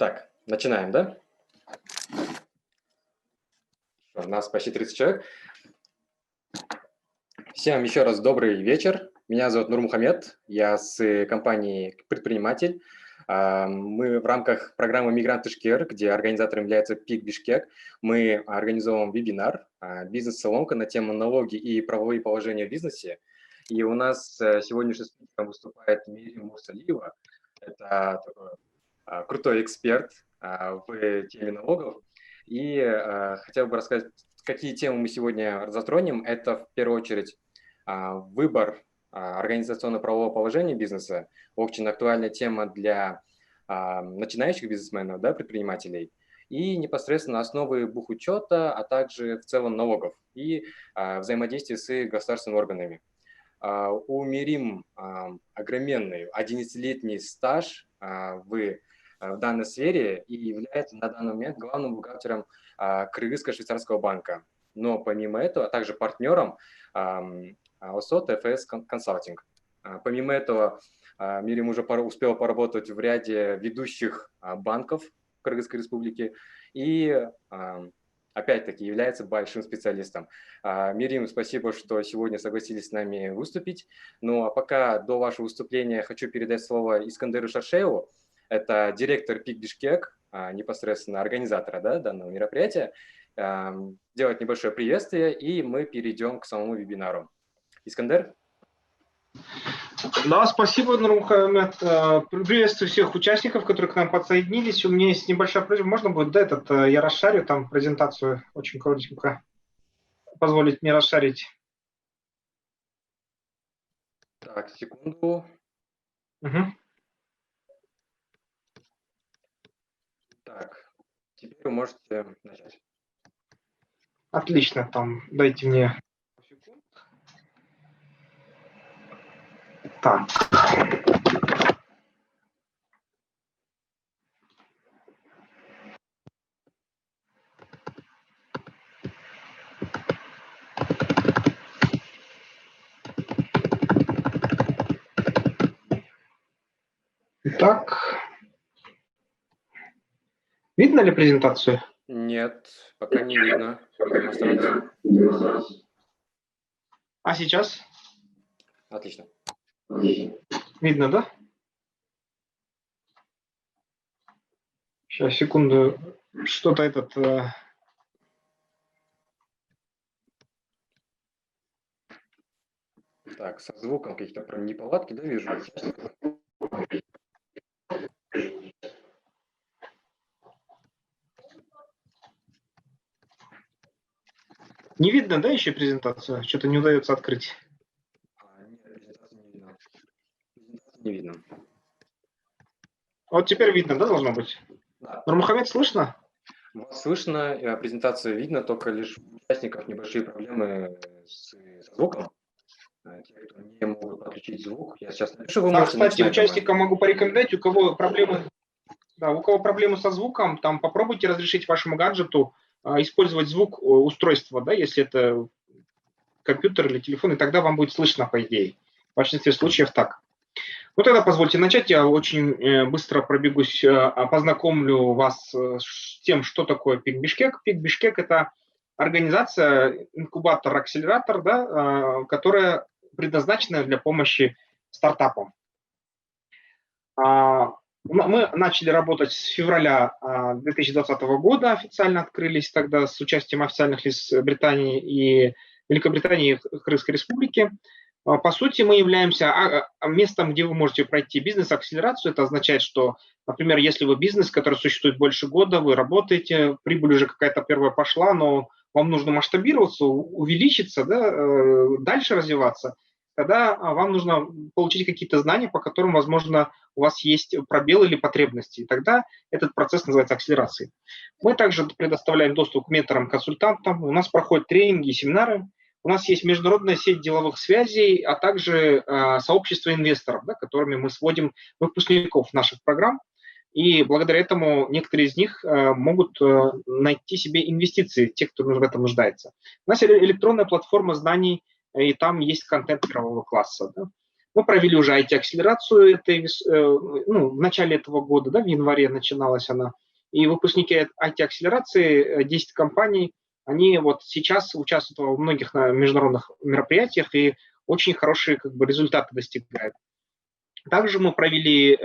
Так, начинаем, да? У нас почти 30 человек. Всем еще раз добрый вечер. Меня зовут Нурмухамед, я с компании «Предприниматель». Мы в рамках программы «Мигрант Ишкер», где организатором является ПИК Бишкек, мы организовываем вебинар «Бизнес-соломка» на тему налоги и правовые положения в бизнесе. И у нас сегодняшним спикером выступает Мирим Мурсалиева. Это такой крутой эксперт в теме налогов. И хотел бы рассказать, какие темы мы сегодня затронем. Это в первую очередь выбор организационно-правового положения бизнеса, очень актуальная тема для начинающих бизнесменов, да, предпринимателей, и непосредственно основы бухучета, а также в целом налогов и взаимодействие с государственными органами. У Мирим огроменный 11-летний стаж в данной сфере и является на данный момент главным бухгалтером Кыргызско-швейцарского банка. Но помимо этого, а также партнером ОСО ТФС Консалтинг. Помимо этого, Мирим уже успел поработать в ряде ведущих банков Кыргызской республики и, опять-таки, является большим специалистом. Мирим, спасибо, что сегодня согласились с нами выступить. Ну а пока до вашего выступления хочу передать слово Искандеру Шаршееву. Это директор ПИК Бишкек, непосредственно организатора, да, данного мероприятия. Делать небольшое приветствие, и мы перейдем к самому вебинару. Искандер? Да, спасибо, Нурмухамед. Приветствую всех участников, которые к нам подсоединились. У меня есть небольшая просьба. Можно будет, да, я расшарю там презентацию очень коротенько. Позволить мне расшарить. Так, секунду. Угу. Так, теперь вы можете начать. Отлично, там дайте мне секунду. Так. Итак, видно ли презентацию? Нет, пока не видно демонстрацию. А сейчас? Отлично. Видно, да? Сейчас, секунду. Что-то этот... Так, со звуком какие-то неполадки, да, вижу. Не видно, да, еще презентацию? Что-то не удается открыть. Нет, презентацию не видно. Презентацию не видно. Вот теперь видно, да, должно быть? Да. Нурмухамед, слышно? Вас слышно, презентацию видно, только лишь у участников небольшие проблемы с звуком. Те, кто не могут подключить звук, я сейчас напишу, вы можете кстати, начинать. участникам могу порекомендовать, у кого проблемы со звуком, там попробуйте разрешить вашему гаджету использовать звук устройства, да, если это компьютер или телефон, и тогда вам будет слышно, по идее. В большинстве случаев так. Ну, тогда позвольте начать. Я очень быстро пробегусь, познакомлю вас с тем, что такое ПИК Бишкек. ПИК Бишкек – это организация, инкубатор, акселератор, да, которая предназначена для помощи стартапам. Мы начали работать с февраля 2020 года, официально открылись тогда с участием официальных лиц Британии и Великобритании и Кыргызской республики. По сути, мы являемся местом, где вы можете пройти бизнес-акселерацию. Это означает, что, например, если вы бизнес, который существует больше года, вы работаете, прибыль уже какая-то первая пошла, но вам нужно масштабироваться, увеличиться, да, дальше развиваться, тогда вам нужно получить какие-то знания, по которым, возможно, у вас есть пробелы или потребности. И тогда этот процесс называется акселерацией. Мы также предоставляем доступ к менторам-консультантам. У нас проходят тренинги и семинары. У нас есть международная сеть деловых связей, а также сообщество инвесторов, да, которыми мы сводим выпускников наших программ. И благодаря этому некоторые из них могут найти себе инвестиции, те, кто в этом нуждается. У нас электронная платформа знаний, и там есть контент мирового класса. Да. Мы провели уже IT-акселерацию в начале этого года, да, в январе начиналась она. И выпускники IT-акселерации, 10 компаний, они вот сейчас участвуют во многих международных мероприятиях и очень хорошие результаты достигают. Также мы провели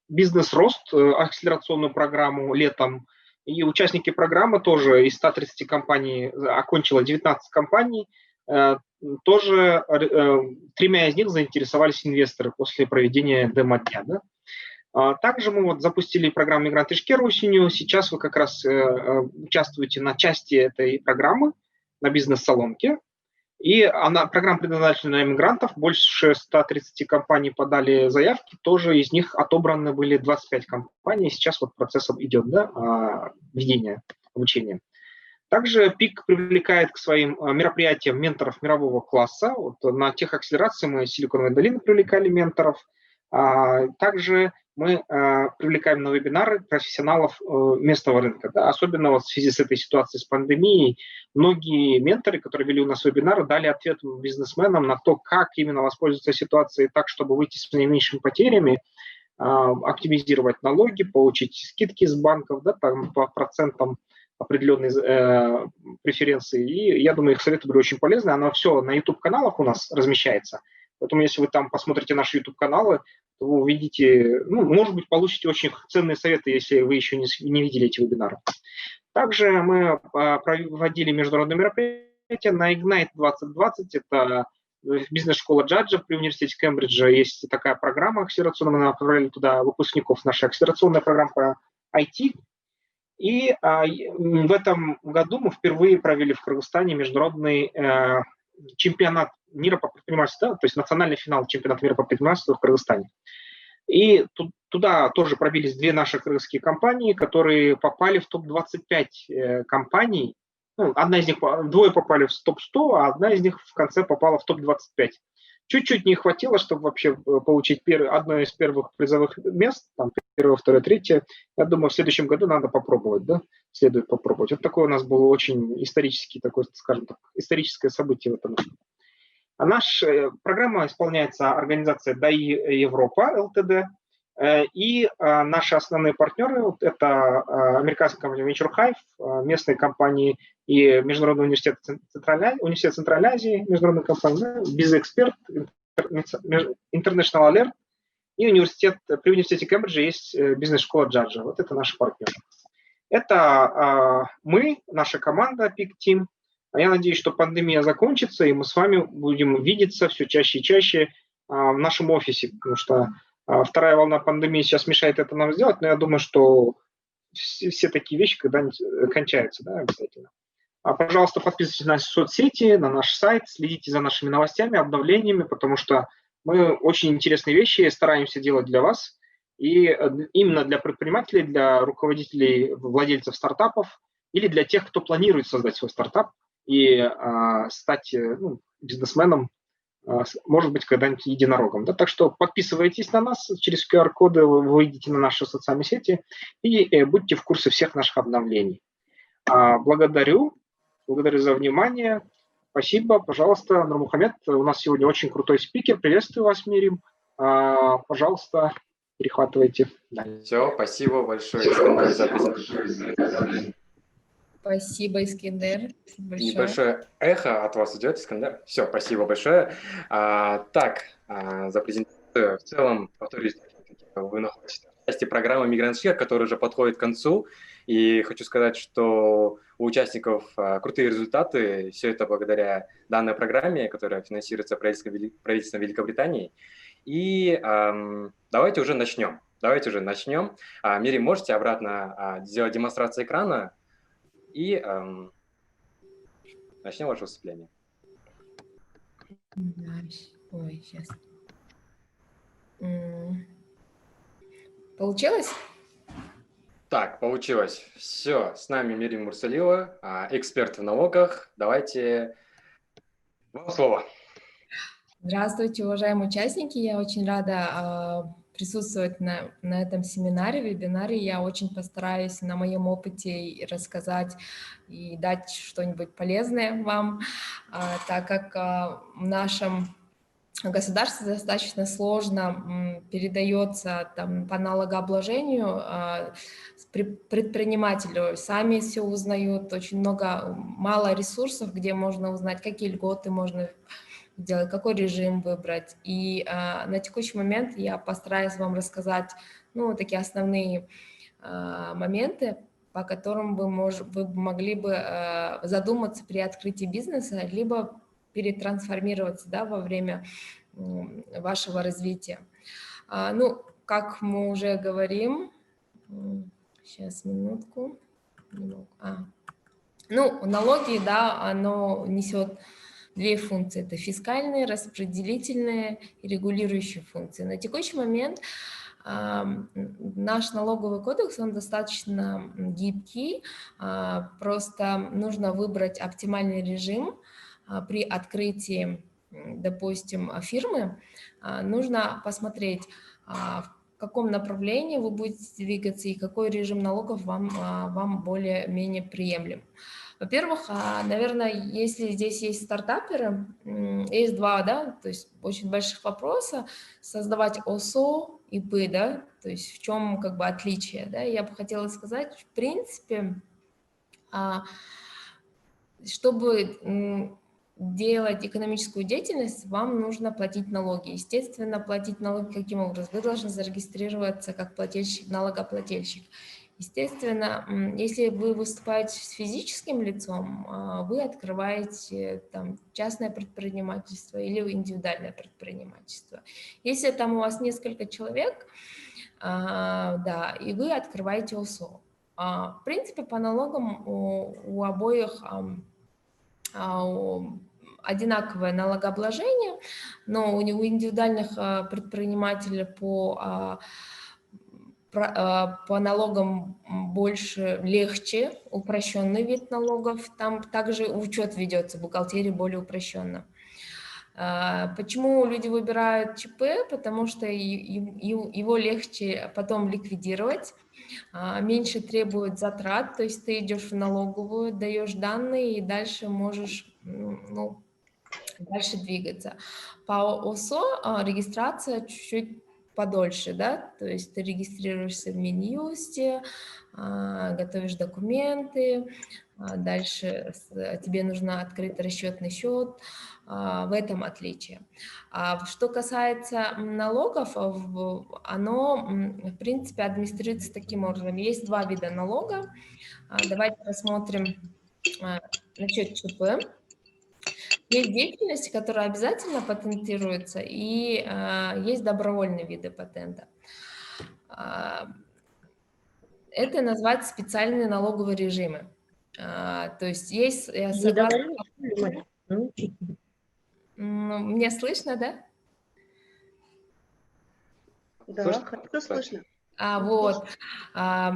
бизнес-рост, акселерационную программу летом, и участники программы тоже из 130 компаний окончило 19 компаний, тоже 3 из них заинтересовались инвесторы после проведения демо-дня. Да? Также мы запустили программу «Мигрант Ишкер» осенью. Сейчас вы как раз участвуете на части этой программы, на бизнес-салонке. И программа предназначена для мигрантов. Больше 130 компаний подали заявки. Тоже из них отобраны были 25 компаний. Сейчас процесс идет, да, ведения обучения. Также ПИК привлекает к своим мероприятиям менторов мирового класса. На техакселерации мы из Силиконовой долины привлекали менторов. Также мы привлекаем на вебинары профессионалов местного рынка. Да? Особенно в связи с этой ситуацией с пандемией, многие менторы, которые вели у нас вебинары, дали ответ бизнесменам на то, как именно воспользоваться ситуацией так, чтобы выйти с наименьшими потерями, оптимизировать налоги, получить скидки с банков, да, там, по процентам определенные преференции. И я думаю, их советы были очень полезны. Оно все на YouTube-каналах у нас размещается. Поэтому, если вы там посмотрите наши YouTube-каналы, то вы увидите, может быть, получите очень ценные советы, если вы еще не видели эти вебинары. Также мы проводили международные мероприятия на Ignite 2020. Это бизнес-школа Джаджа при университете Кембриджа. Есть такая программа акселерационная, мы направляли туда выпускников. Наша акселерационная программа по IT. И в этом году мы впервые провели в Кыргызстане международный чемпионат мира по предпринимательству, да, то есть национальный финал чемпионата мира по предпринимательству в Кыргызстане. И туда тоже пробились 2 наши кыргызские компании, которые попали в топ-25 компаний. Одна из них, 2 попали в топ-100, а одна из них в конце попала в топ-25. Чуть-чуть не хватило, чтобы вообще получить одно из первых призовых мест, там, 1, 2, 3. Я думаю, в следующем году надо попробовать, да, следует попробовать. Вот такое у нас было очень исторический, такое, скажем так, историческое событие в этом году. Наша программа исполняется организацией ДАИ Европа ЛТД, и наши основные партнеры – это американская компания Venture Hive, местные компании и Международный университет Центральной Азии, международная компания, BizExpert, International Alert, и при университете Кембриджа есть бизнес-школа Джаджа. Вот это наши партнеры. Это мы, наша команда Peak Team. Я надеюсь, что пандемия закончится, и мы с вами будем видеться все чаще и чаще в нашем офисе, потому что вторая волна пандемии сейчас мешает это нам сделать, но я думаю, что все такие вещи когда-нибудь кончаются, да, обязательно. Пожалуйста, подписывайтесь на наши соцсети, на наш сайт, следите за нашими новостями, обновлениями, потому что мы очень интересные вещи стараемся делать для вас, и именно для предпринимателей, для руководителей, владельцев стартапов или для тех, кто планирует создать свой стартап и стать бизнесменом, может быть, когда-нибудь единорогом. Да? Так что подписывайтесь на нас через QR-коды, вы выйдете на наши социальные сети и будьте в курсе всех наших обновлений. Благодарю за внимание. Спасибо. Пожалуйста, Нурмухамед, у нас сегодня очень крутой спикер. Приветствую вас, Мирим. Пожалуйста, перехватывайте. Да. Все, спасибо большое, Искандер, за презентацию. Спасибо, Искандер. Небольшое эхо от вас идет, Искандер. Все, спасибо большое. За презентацию. В целом, повторюсь, вы находитесь в части программы Migrant Share, которая уже подходит к концу. И хочу сказать, что у участников крутые результаты. Все это благодаря данной программе, которая финансируется правительством Великобритании. И давайте уже начнем. Мири, можете обратно сделать демонстрацию экрана? И начнем ваше выступление. Ой, сейчас. Получилось? Так, получилось. Все, с нами Мирим Мурсалиева, эксперт в налогах. Давайте, вам слово. Здравствуйте, уважаемые участники. Я очень рада присутствовать на этом семинаре, вебинаре. Я очень постараюсь на моем опыте рассказать и дать что-нибудь полезное вам, так как в нашем государство достаточно сложно передается там, по налогообложению предпринимателю. Сами все узнают, очень мало ресурсов, где можно узнать, какие льготы можно сделать, какой режим выбрать. И на текущий момент я постараюсь вам рассказать, ну, такие основные моменты, по которым вы могли бы задуматься при открытии бизнеса, либо перетрансформироваться, да, во время вашего развития. Ну, как мы уже говорим, сейчас, минутку. Ну, налоги, да, оно несет две функции. Это фискальные, распределительные и регулирующие функции. На текущий момент наш налоговый кодекс, он достаточно гибкий, просто нужно выбрать оптимальный режим при открытии, допустим, фирмы. Нужно посмотреть, в каком направлении вы будете двигаться и какой режим налогов вам более-менее приемлем. Во-первых, наверное, если здесь есть стартаперы, есть два, да, то есть очень больших вопроса: создавать ОСО, ИП, да, то есть в чем как бы отличие, да, я бы хотела сказать, в принципе, чтобы делать экономическую деятельность, вам нужно платить налоги. Естественно, платить налоги каким образом? Вы должны зарегистрироваться как налогоплательщик. Естественно, если вы выступаете с физическим лицом, вы открываете там частное предпринимательство или индивидуальное предпринимательство. Если там у вас несколько человек, да, и вы открываете ОСО. В принципе, по налогам у обоих одинаковое налогообложение, но у индивидуальных предпринимателей по налогам легче, упрощенный вид налогов. Там также учет ведется, бухгалтерия более упрощенно. Почему люди выбирают ЧП? Потому что его легче потом ликвидировать, меньше требует затрат, то есть ты идешь в налоговую, даешь данные и дальше можешь, ну, дальше двигаться. По ОСО регистрация чуть-чуть подольше, да, то есть ты регистрируешься в Минюсте, готовишь документы, дальше тебе нужно открыть расчетный счет, в этом отличие. Что касается налогов, оно, в принципе, администрируется таким образом. Есть два вида налога. Давайте рассмотрим насчет ЧП. Есть деятельность, которая обязательно патентируется, и есть добровольные виды патента. Это называется специальные налоговые режимы. То есть есть, согласно... Мне слышно, да? Да, хорошо слышно. Вот.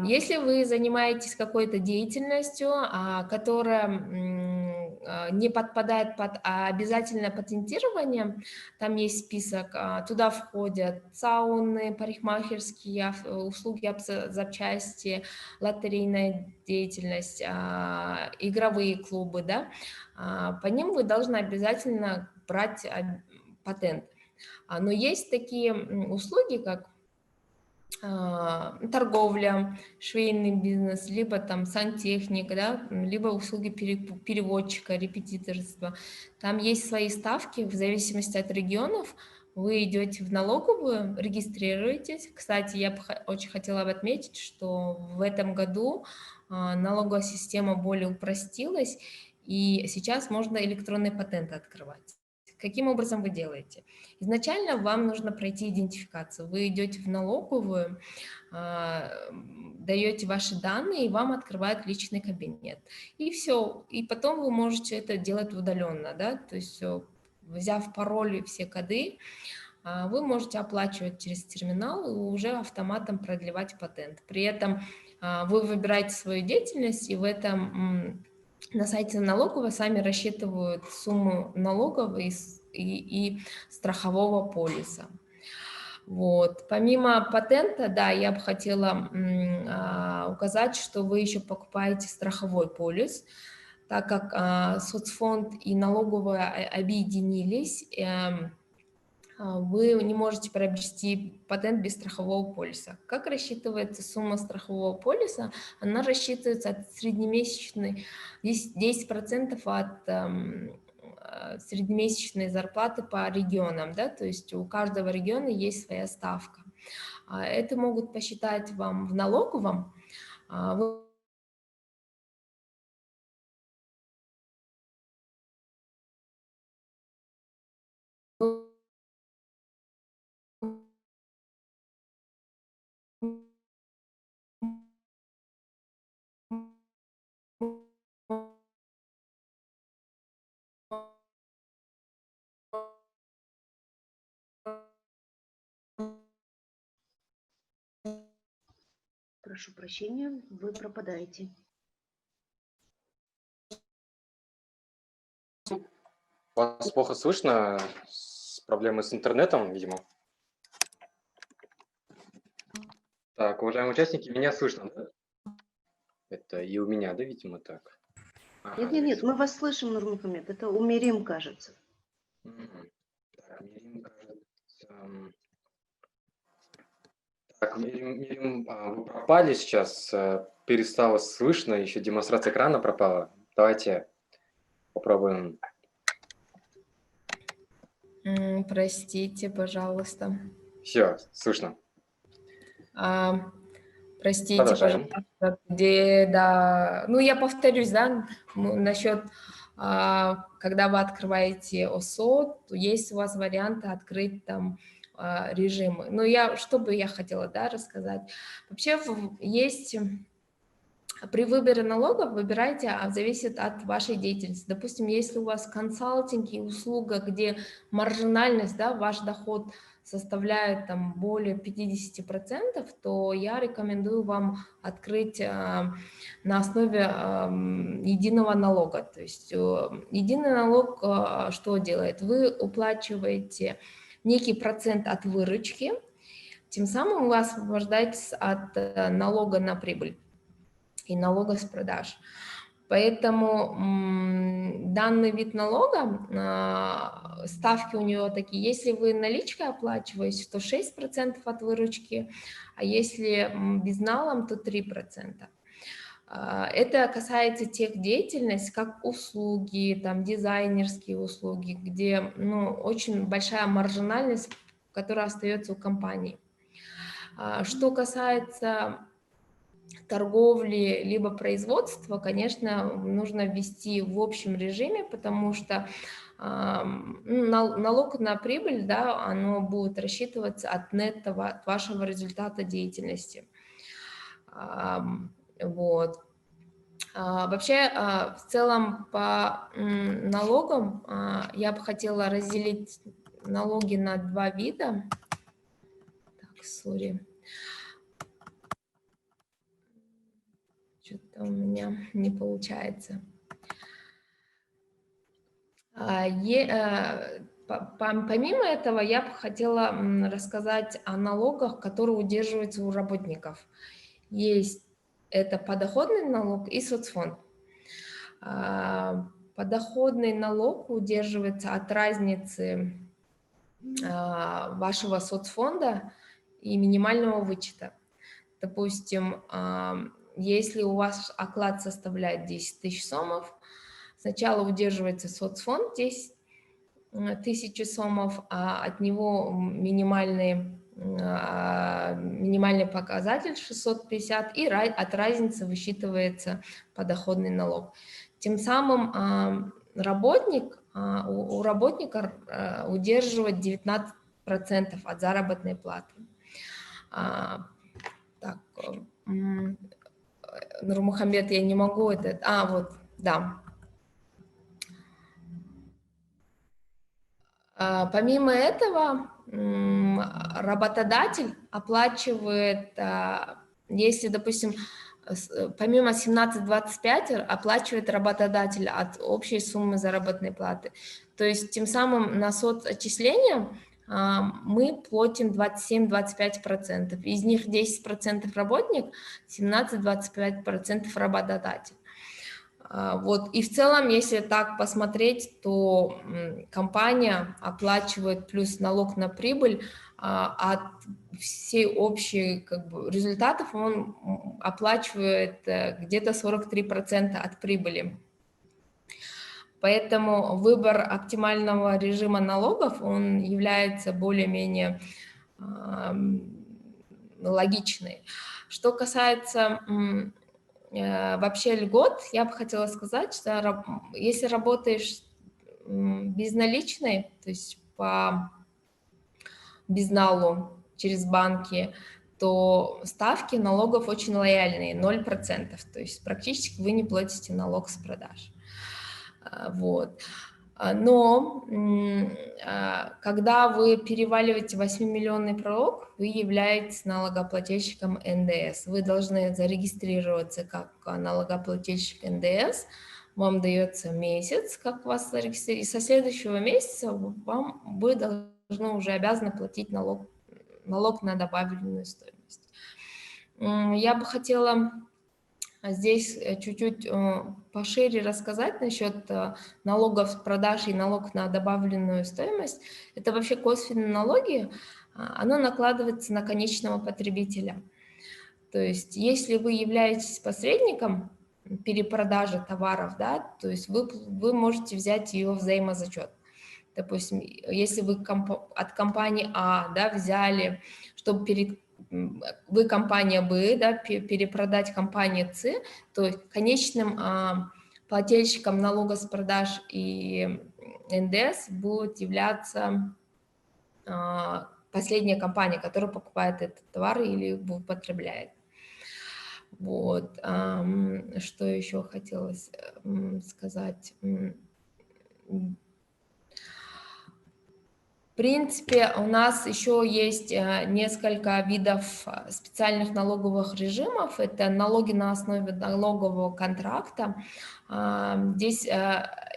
Если вы занимаетесь какой-то деятельностью, которая не подпадает под обязательное патентирование, там есть список, туда входят сауны, парикмахерские, услуги запчасти, лотерейная деятельность, игровые клубы, да, по ним вы должны обязательно брать патент. Но есть такие услуги, как торговля, швейный бизнес, либо там сантехника, да, либо услуги переводчика, репетиторства. Там есть свои ставки в зависимости от регионов. Вы идете в налоговую, регистрируетесь. Кстати, я очень хотела бы отметить, что в этом году налоговая система более упростилась, и сейчас можно электронные патенты открывать. Каким образом вы делаете? Изначально вам нужно пройти идентификацию. Вы идете в налоговую, даете ваши данные, и вам открывают личный кабинет. И все. И потом вы можете это делать удаленно, да, то есть взяв пароль и все коды, вы можете оплачивать через терминал и уже автоматом продлевать патент. При этом вы выбираете свою деятельность, и в этом на сайте налоговой сами рассчитывают сумму налогов и страхового полиса. Вот. Помимо патента, да, я бы хотела указать, что вы еще покупаете страховой полис, так как соцфонд и налоговая объединились. вы не можете приобрести патент без страхового полиса. Как рассчитывается сумма страхового полиса? Она рассчитывается от среднемесячной, 10% от среднемесячной зарплаты по регионам, да, то есть у каждого региона есть своя ставка. Это могут посчитать вам в налоговом. Прошу прощения, вы пропадаете. Вас плохо слышно, проблемы с интернетом, видимо. Так, уважаемые участники, меня слышно, да? Это и у меня, да, видимо, так? Ага, Нет, мы вас слышим, Нурмухамед, это у Мирим, кажется. Так, Мирим, кажется... Так, Мирим, вы пропали сейчас, перестало слышно, еще демонстрация экрана пропала. Давайте попробуем. Простите, пожалуйста. Все, слышно. Простите, Продолжаем. пожалуйста, где, да, ну я повторюсь, да, насчет, когда вы открываете ОСО, то есть у вас варианты открыть там режимы. Но что бы я хотела, да, рассказать. Вообще есть... При выборе налогов выбирайте, зависит от вашей деятельности. Допустим, если у вас консалтинг и услуга, где маржинальность, да, ваш доход составляет там более 50%, то я рекомендую вам открыть на основе единого налога. То есть единый налог что делает? Вы уплачиваете некий процент от выручки, тем самым вы освобождаетесь от налога на прибыль и налога с продаж. Поэтому данный вид налога, ставки у него такие, если вы наличкой оплачиваете, то 6% от выручки, а если безналом, то 3%. Это касается тех деятельностей, как услуги, там, дизайнерские услуги, где очень большая маржинальность, которая остается у компании. Что касается торговли либо производства, конечно, нужно ввести в общем режиме, потому что налог на прибыль, да, оно будет рассчитываться от нетто, от вашего результата деятельности. Вот. Вообще, в целом, по налогам я бы хотела разделить налоги на два вида. Так, сори. Что-то у меня не получается. Помимо этого, я бы хотела рассказать о налогах, которые удерживаются у работников. Это подоходный налог и соцфонд. Подоходный налог удерживается от разницы вашего соцфонда и минимального вычета. Допустим, если у вас оклад составляет 10 тысяч сомов, сначала удерживается соцфонд 10 тысяч сомов, а от него минимальный показатель 650, и от разницы высчитывается подоходный налог. Тем самым у работника удерживает 19% от заработной платы. Так, Нурмухамед, я не могу это... вот, да. Помимо этого, работодатель оплачивает, если, допустим, помимо 17,25 оплачивает работодатель от общей суммы заработной платы. То есть тем самым на соцотчисления мы платим 27-25%. Из них 10% работник, 17-25% работодатель. Вот. И в целом, если так посмотреть, то компания оплачивает плюс налог на прибыль, от всей общей как бы, результатов он оплачивает где-то 43% от прибыли. Поэтому выбор оптимального режима налогов, он является более-менее логичный. Что касается вообще льгот, я бы хотела сказать, что если работаешь безналичной, то есть по безналу через банки, то ставки налогов очень лояльные, 0%, то есть практически вы не платите налог с продаж. Вот. Но когда вы переваливаете 8-миллионный пролог, вы являетесь налогоплательщиком НДС. Вы должны зарегистрироваться как налогоплательщик НДС. Вам дается месяц, как вас зарегистрировать, и со следующего месяца вы должны уже обязаны платить налог на добавленную стоимость. Я бы хотела здесь чуть-чуть пошире рассказать насчет налогов с продаж и налог на добавленную стоимость. Это вообще косвенные налоги, оно накладывается на конечного потребителя. То есть если вы являетесь посредником перепродажи товаров, да, то есть вы можете взять ее взаимозачет. Допустим, если вы от компании А, да, взяли, чтобы вы компания Б, да, перепродать компании С, то конечным плательщиком налога с продаж и НДС будет являться последняя компания, которая покупает этот товар или употребляет. Вот. Что еще хотелось сказать? В принципе, у нас еще есть несколько видов специальных налоговых режимов. Это налоги на основе налогового контракта. Здесь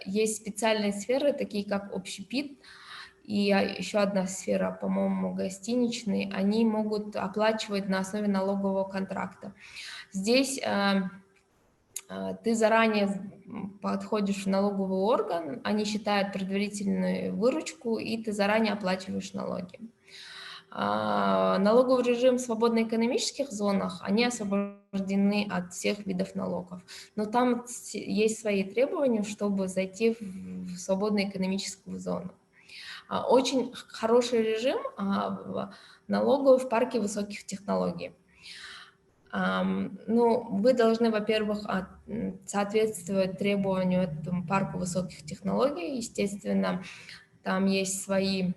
есть специальные сферы, такие как общепит, и еще одна сфера, по-моему, гостиничные. Они могут оплачивать на основе налогового контракта. Здесь ты заранее подходишь в налоговый орган, они считают предварительную выручку, и ты заранее оплачиваешь налоги. Налоговый режим в свободно-экономических зонах, они освобождены от всех видов налогов. Но там есть свои требования, чтобы зайти в свободную экономическую зону. Очень хороший режим налоговый в парке высоких технологий. Ну, вы должны, во-первых, соответствовать требованию этому парку высоких технологий. Естественно, там есть свои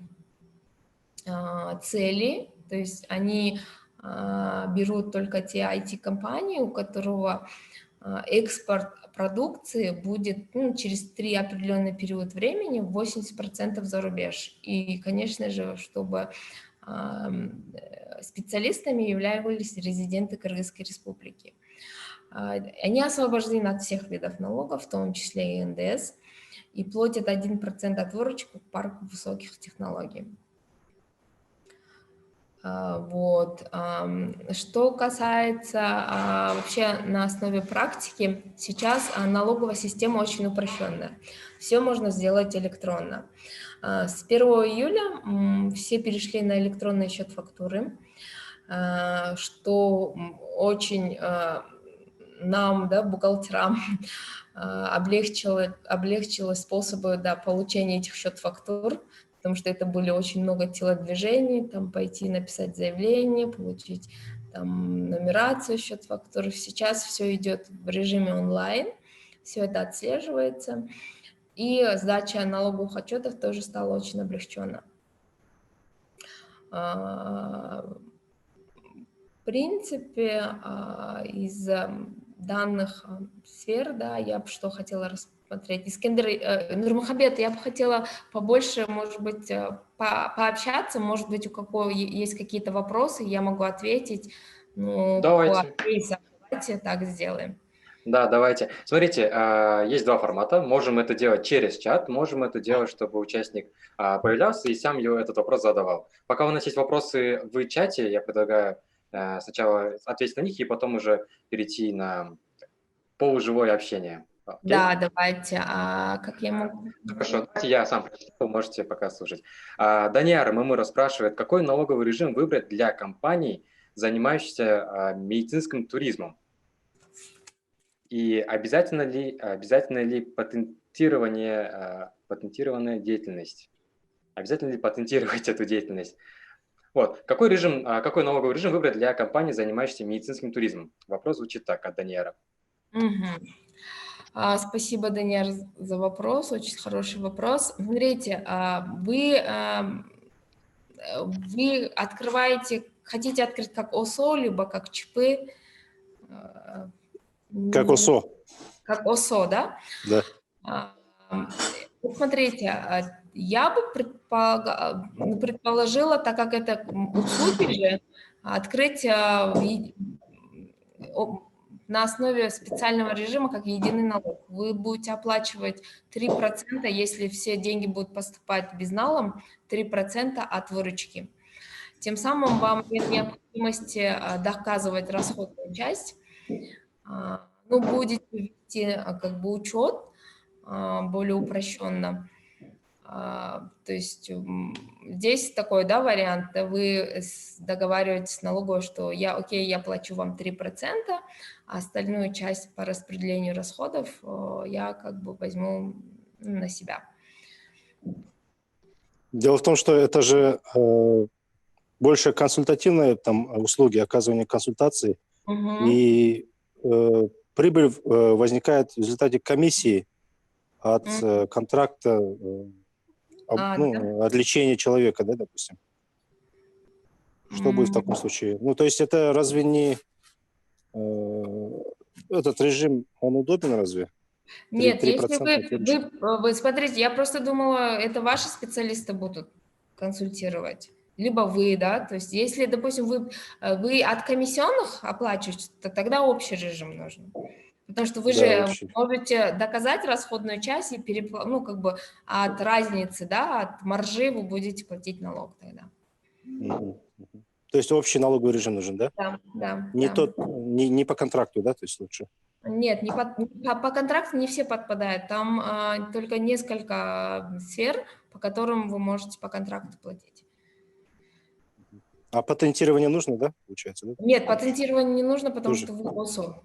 цели, то есть они берут только те IT-компании, у которого экспорт продукции будет через 3 определенный период времени 80% за рубеж. И, конечно же, чтобы специалистами являлись резиденты Кыргызской республики. Они освобождены от всех видов налогов, в том числе и НДС, и платят 1% от выручки к парку высоких технологий. Вот. Что касается вообще на основе практики, сейчас налоговая система очень упрощенная. Все можно сделать электронно. С 1 июля все перешли на электронный счет фактуры, что очень нам, да, бухгалтерам, облегчило способы, да, получения этих счет-фактур, потому что это были очень много телодвижений, там пойти написать заявление, получить там нумерацию счет-фактуры. Сейчас все идет в режиме онлайн, все это отслеживается, и сдача налоговых отчетов тоже стала очень облегчена. В принципе, из данных сфер, да, я бы что хотела рассмотреть. Искендер, Нурмухамбет, я бы хотела побольше, может быть, пообщаться, может быть, у кого есть какие-то вопросы, я могу ответить. Ну, Давайте. давайте так сделаем. Да, давайте. Смотрите, есть два формата. Можем это делать через чат, можем это делать, чтобы участник появлялся и сам этот вопрос задавал. Пока у нас есть вопросы в чате, я предлагаю сначала ответить на них и потом уже перейти на полуживое общение. Окей? Да, давайте. Как я могу? Хорошо, давайте я сам прочитаю, вы можете пока слушать. Даниар Мамура спрашивает, какой налоговый режим выбрать для компаний, занимающихся медицинским туризмом? И обязательно ли патентированная деятельность? Обязательно ли патентировать эту деятельность? Вот. Какой налоговый режим выбрать для компаний, занимающихся медицинским туризмом? Вопрос звучит так от Даниэра. Мгм. Спасибо, Даниэр, за вопрос. Очень хороший вопрос. Смотрите, вы открываете, хотите открыть как ОСО, либо как ЧП? Как ОСО. Как ОСО, да? Да. Вот смотрите, я бы предположила, так как это услуги же, открыть на основе специального режима, как единый налог. Вы будете оплачивать 3%, если все деньги будут поступать безналом, 3% от выручки. Тем самым вам нет необходимости доказывать расходную часть. Ну, будете вести как бы учет более упрощенно. То есть здесь такой, да, вариант, вы договариваетесь с налоговой, что я плачу вам 3%, а остальную часть по распределению расходов я как бы возьму на себя. Дело в том, что это же больше консультативные там услуги, оказывание консультаций, и прибыль возникает в результате комиссии от контракта, от лечения человека, да, допустим. Что будет в таком случае? Ну, то есть это разве не... этот режим, он удобен разве? Нет, если вы смотрите, я просто думала, это ваши специалисты будут консультировать, либо вы, да, то есть если, допустим, вы от комиссионных оплачиваете, то тогда общий режим нужен. Потому что вы же можете доказать расходную часть и как бы от разницы, да, от маржи вы будете платить налог тогда. То есть общий налоговый режим нужен, да? Да. Не по контракту, да, то есть лучше? Нет, по контракту не все подпадают. Там только несколько сфер, по которым вы можете по контракту платить. А патентирование нужно, да, получается? Да? Нет, патентирование не нужно, потому что вы ОСО.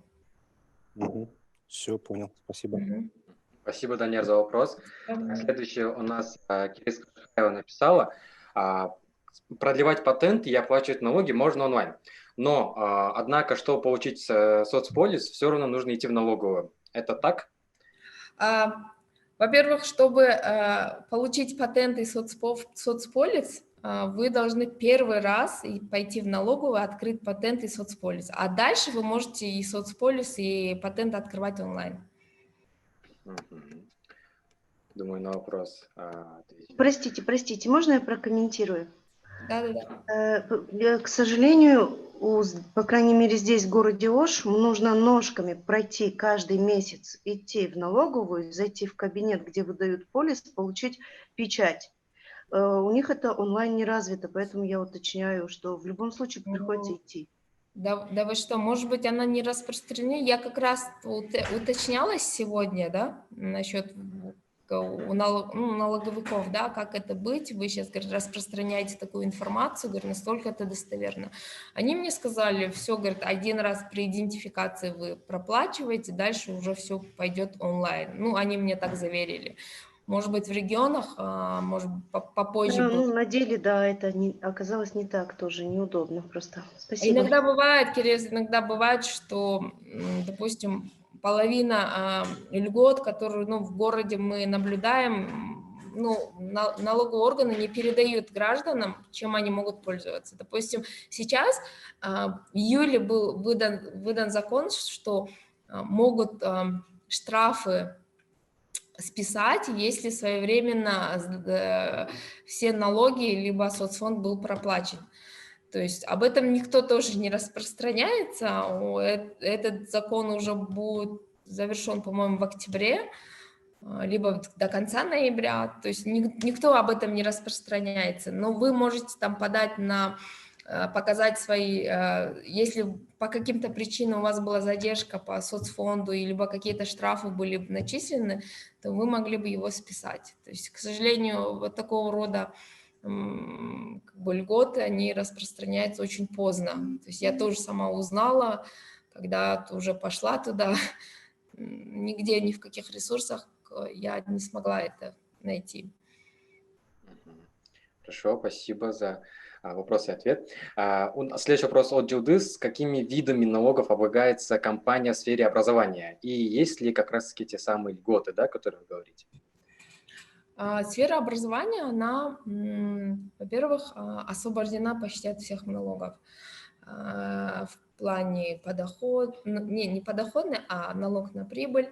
Все, понял. Спасибо. Спасибо, Даниэр, за вопрос. Следующее у нас Кириска написала. Продлевать патент и оплачивать налоги можно онлайн. Но, однако, чтобы получить соцполис, все равно нужно идти в налоговую. Это так? Во-первых, чтобы получить патент и соцполис, вы должны первый раз пойти в налоговую, открыть патент и соцполис. А дальше вы можете и соцполис, и патент открывать онлайн. Думаю, на вопрос. Простите, можно я прокомментирую? Да. К сожалению, по крайней мере здесь, в городе Ош, нужно ножками пройти каждый месяц, идти в налоговую, зайти в кабинет, где выдают полис, получить печать. У них это онлайн не развито, поэтому я уточняю, что в любом случае приходится идти. Да вы что, может быть, она не распространена? Я как раз уточнялась сегодня, да, насчет налоговиков, да, как это быть, вы сейчас, говорит, распространяете такую информацию, говорю, настолько это достоверно. Они мне сказали, все, говорит, один раз при идентификации вы проплачиваете, дальше уже все пойдет онлайн. Ну, они мне так заверили. Может быть, в регионах, может, попозже. На деле, да, это оказалось не так, тоже неудобно просто. Спасибо. Иногда бывает, что, допустим, половина льгот, которые в городе мы наблюдаем, налоговые органы не передают гражданам, чем они могут пользоваться. Допустим, сейчас в июле был выдан закон, что могут штрафы списать, если своевременно все налоги либо соцфонд был проплачен. То есть об этом никто тоже не распространяется. Этот закон уже будет завершен, по-моему, в октябре, либо до конца ноября. То есть никто об этом не распространяется. Но вы можете там подать на показать свои, если по каким-то причинам у вас была задержка по соцфонду, либо какие-то штрафы были начислены, то вы могли бы его списать. То есть, к сожалению, вот такого рода как бы льготы, они распространяются очень поздно. То есть я тоже сама узнала, когда уже пошла туда, нигде, ни в каких ресурсах я не смогла это найти. Хорошо, спасибо за вопрос и ответ. Следующий вопрос от Джилдыс. Какими видами налогов облагается компания в сфере образования? И есть ли как раз-таки те самые льготы, да, о которых вы говорите? Сфера образования, она, во-первых, освобождена почти от всех налогов. В плане не подоходный, а налог на прибыль,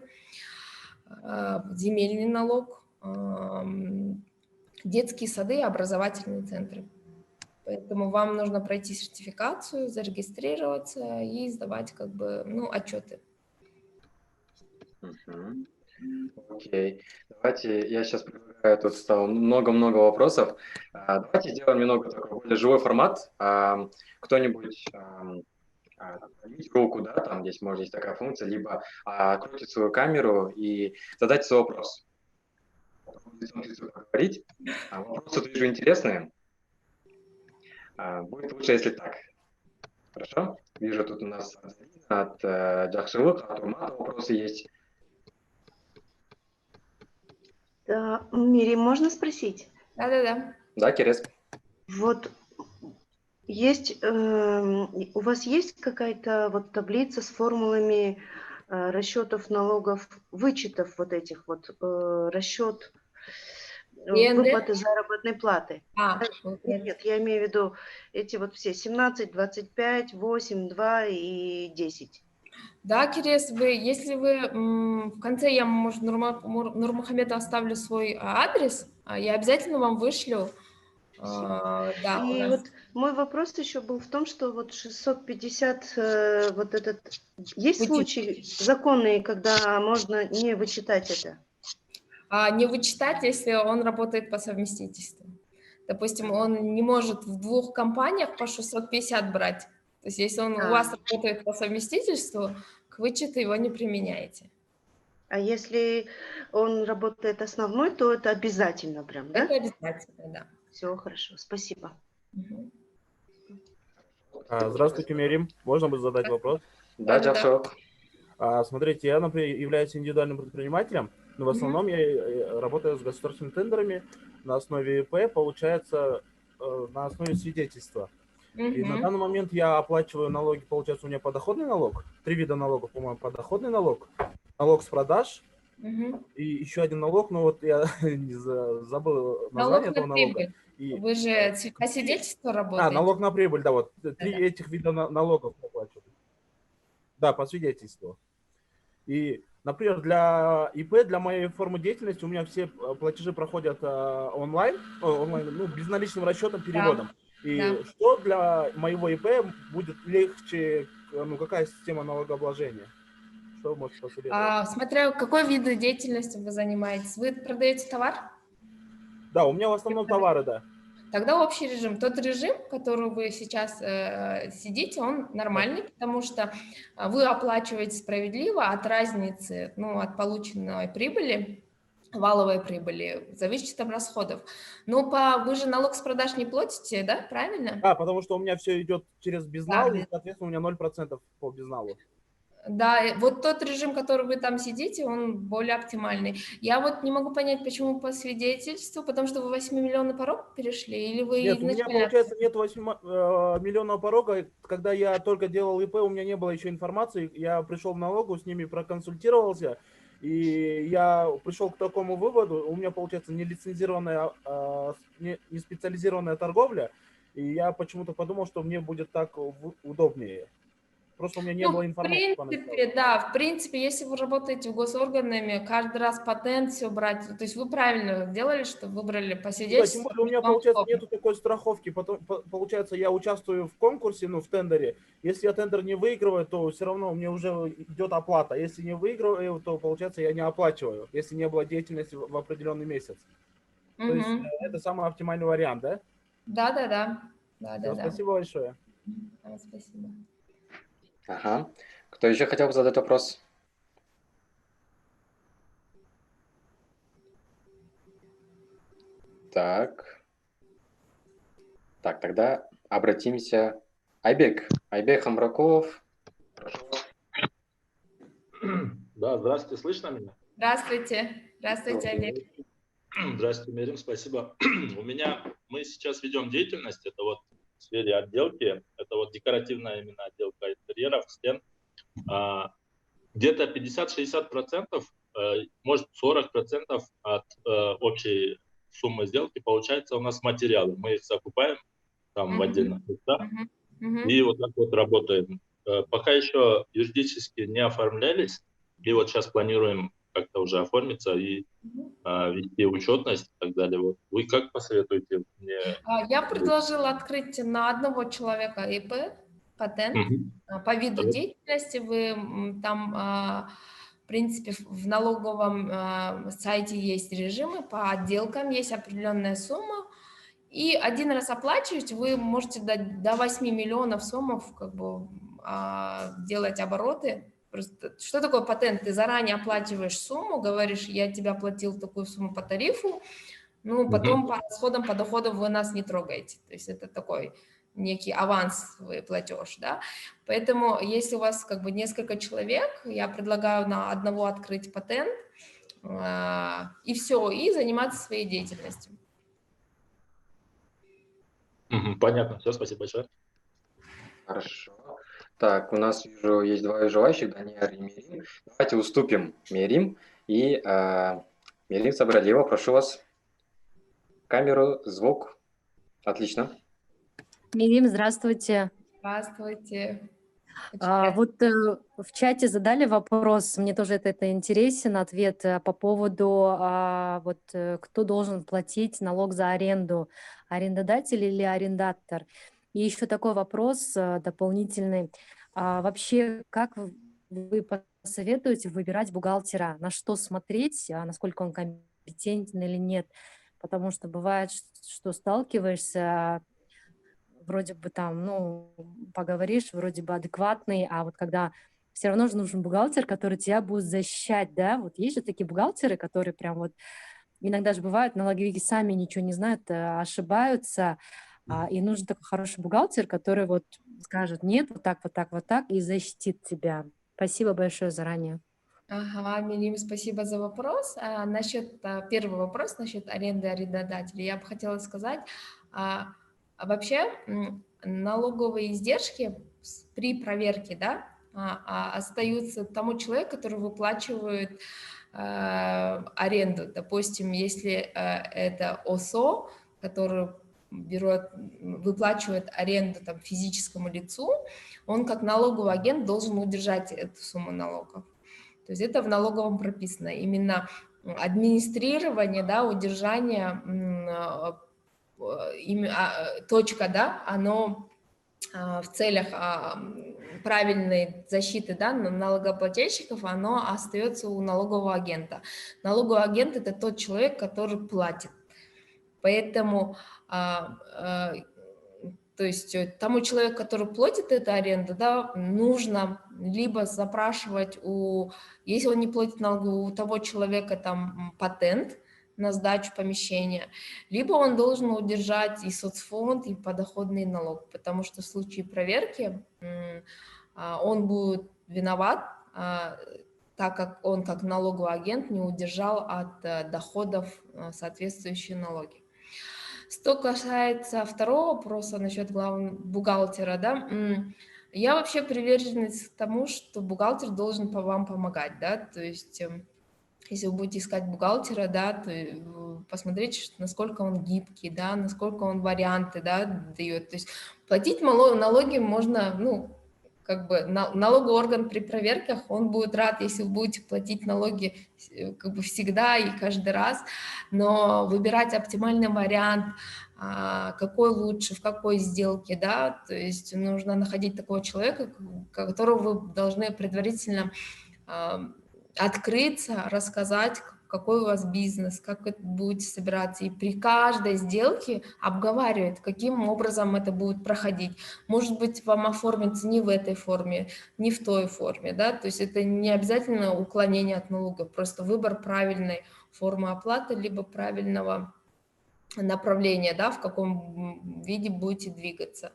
земельный налог, детские сады и образовательные центры. Поэтому вам нужно пройти сертификацию, зарегистрироваться и сдавать как бы, отчеты. Окей. Давайте, я сейчас предлагаю, тут стало много-много вопросов. Давайте сделаем немного такой более живой формат. Кто-нибудь поднимите руку, да, там здесь может есть такая функция, либо откройте свою камеру и задайте свой вопрос. Говорить. Вопросы тут вижу интересные. Будет лучше, если так. Хорошо? Вижу, тут у нас от Джахшилык, от Урмата вопросы есть. Да, Мири, можно спросить? Да. Да, Керес. Вот есть, у вас есть какая-то вот таблица с формулами расчетов налогов, вычетов вот этих вот, расчет выплаты заработной платы? Нет, я имею в виду эти вот все 17, 25, 8, 2 и 10. Да, Керес, если вы в конце, я, может, Нурмухамету оставлю свой адрес, я обязательно вам вышлю. Да, и вот мой вопрос еще был в том, что вот 650, вот этот, есть случаи законные, когда можно не вычитать это? Не вычитать, если он работает по совместительству. Допустим, он не может в двух компаниях по 650 брать. То есть если он у вас работает по совместительству, к вычету его не применяете. А если он работает основной, то это обязательно прям, да? Это обязательно, да. Все, хорошо, спасибо. Здравствуйте, Мирим. Можно будет задать вопрос? Да, Джахшилык. Смотрите, я, например, являюсь индивидуальным предпринимателем, но в основном я работаю с государственными тендерами на основе ИП, получается, на основе свидетельства. И на данный момент я оплачиваю налоги, получается, у меня подоходный налог, 3 вида налогов, по-моему, подоходный налог, налог с продаж и еще один налог, но вот я забыл название этого налога. Вы же по свидетельству работаете? Налог на прибыль, да, вот 3 этих вида налогов оплачиваю. Да, по свидетельству. И, например, для ИП, для моей формы деятельности у меня все платежи проходят онлайн, безналичным расчетом, переводом. Что для моего ИП будет легче, какая система налогообложения? Что вы можете посоветовать? Смотря какой вид деятельности вы занимаетесь. Вы продаете товар? Да, у меня в основном товары, да. Тогда общий режим. Тот режим, который вы сейчас сидите, он нормальный, потому что вы оплачиваете справедливо от разницы, от полученной прибыли, валовой прибыли, за вычетом расходов. Но вы же налог с продаж не платите, да, правильно? Да, потому что у меня все идет через безнал, и, соответственно, у меня 0% по безналу. Да, вот тот режим, который вы там сидите, он более оптимальный. Я вот не могу понять, почему по свидетельству, потому что вы 8 миллионов порог перешли, или вы... Нет, у меня, получается, нет 8 миллионов порога. Когда я только делал ИП, у меня не было еще информации. Я пришел в налогу, с ними проконсультировался, и я пришел к такому выводу. У меня, получается, нелицензированная, не специализированная торговля, и я почему-то подумал, что мне будет так удобнее. Просто у меня не было информации. В принципе, если вы работаете в госорганами, каждый раз патент все брать, то есть вы правильно сделали, что выбрали по свидетельству. Да, тем более у меня, получается, нету такой страховки. Получается, я участвую в конкурсе, в тендере. Если я тендер не выигрываю, то все равно мне уже идет оплата. Если не выигрываю, то, получается, я не оплачиваю, если не было деятельности в определенный месяц. То есть это самый оптимальный вариант, да? Да. Да. Спасибо большое. Да, спасибо. Ага. Кто еще хотел бы задать вопрос? Так, тогда обратимся. Айбек Хамраков. Да, здравствуйте, слышно меня? Здравствуйте, Олег. Здравствуйте, Мирим, спасибо. Мы сейчас ведем деятельность, это вот в сфере отделки, это вот декоративная именно отделка интерьеров, стен. Где-то 50-60%, может 40% от общей суммы сделки получается у нас материалы. Мы их закупаем там в отдельных местах и вот так вот работаем. Пока еще юридически не оформлялись, и вот сейчас планируем как-то уже оформиться и вести учетность и так далее. Вот вы как посоветуете мне? Я предложила открыть на одного человека ИП, патент. По виду деятельности вы там, в принципе, в налоговом сайте есть режимы, по отделкам есть определенная сумма, и один раз оплачивать вы можете до 8 миллионов сомов как бы делать обороты. Просто, что такое патент? Ты заранее оплачиваешь сумму, говоришь, я тебе оплатил такую сумму по тарифу, ну, потом по расходам, по доходам вы нас не трогаете. То есть это такой некий авансовый платеж, да. Поэтому, если у вас как бы несколько человек, я предлагаю на одного открыть патент, и все, и заниматься своей деятельностью. Понятно, все, спасибо большое. Хорошо. Так, у нас вижу, есть два желающих, Даниэль и Мерим. Давайте уступим Мерим. И Мерим Сабрадева, прошу вас. Камеру, звук. Отлично. Мерим, здравствуйте. Здравствуйте. Вот в чате задали вопрос, мне тоже это интересен, ответ по поводу, вот кто должен платить налог за аренду, арендодатель или арендатор. И еще такой вопрос дополнительный. Вообще, как вы посоветуете выбирать бухгалтера? На что смотреть, насколько он компетентен или нет? Потому что бывает, что сталкиваешься, вроде бы там, ну, поговоришь, вроде бы адекватный, а вот когда все равно же нужен бухгалтер, который тебя будет защищать, да, вот есть же такие бухгалтеры, которые прям вот, иногда же бывают, налоговики сами ничего не знают, ошибаются, и нужен такой хороший бухгалтер, который вот скажет, нет, вот так, и защитит тебя. Спасибо большое заранее. Ага, Мирим, спасибо за вопрос. Насчет первый вопрос, насчет аренды арендодателя, я бы хотела сказать, вообще налоговые издержки при проверке, да, остаются тому человеку, который выплачивает аренду. Допустим, если это ОСО, который выплачивает аренду там, физическому лицу, он как налоговый агент должен удержать эту сумму налогов. То есть это в налоговом прописано. Именно администрирование, да, удержание, точка, да, оно в целях правильной защиты, да, налогоплательщиков, оно остается у налогового агента. Налоговый агент – это тот человек, который платит. Поэтому, то есть тому человеку, который платит эту аренду, да, нужно либо запрашивать если он не платит налогу, у того человека там патент на сдачу помещения, либо он должен удержать и соцфонд, и подоходный налог, потому что в случае проверки он будет виноват, так как он как налоговый агент не удержал от доходов соответствующие налоги. Что касается второго вопроса насчет главного бухгалтера, да, я вообще приверженец к тому, что бухгалтер должен вам помогать, да, то есть если вы будете искать бухгалтера, да, то посмотрите, насколько он гибкий, да, насколько он варианты, да, дает, то есть платить налоги можно, ну, как бы налоговый орган при проверках, он будет рад, если вы будете платить налоги как бы всегда и каждый раз, но выбирать оптимальный вариант, какой лучше, в какой сделке, да, то есть нужно находить такого человека, которого вы должны предварительно открыться, рассказать, какой у вас бизнес, как вы будете собираться. И при каждой сделке обговаривает, каким образом это будет проходить. Может быть, вам оформится не в этой форме, не в той форме, да, то есть это не обязательно уклонение от налогов, просто выбор правильной формы оплаты, либо правильного направления, да, в каком виде будете двигаться.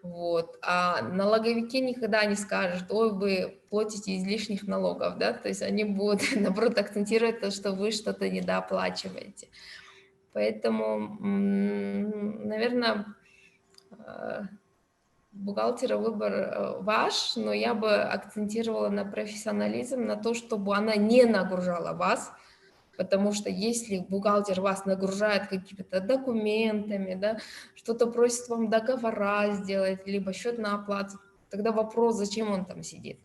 Вот. А налоговики никогда не скажут: ой, вы платите излишних налогов, да, то есть они будут, наоборот, акцентировать то, что вы что-то недооплачиваете. Поэтому, наверное, бухгалтера выбор ваш, но я бы акцентировала на профессионализм, на то, чтобы она не нагружала вас, потому что если бухгалтер вас нагружает какими-то документами, да, что-то просит вам договора сделать, либо счет на оплату, тогда вопрос, зачем он там сидит,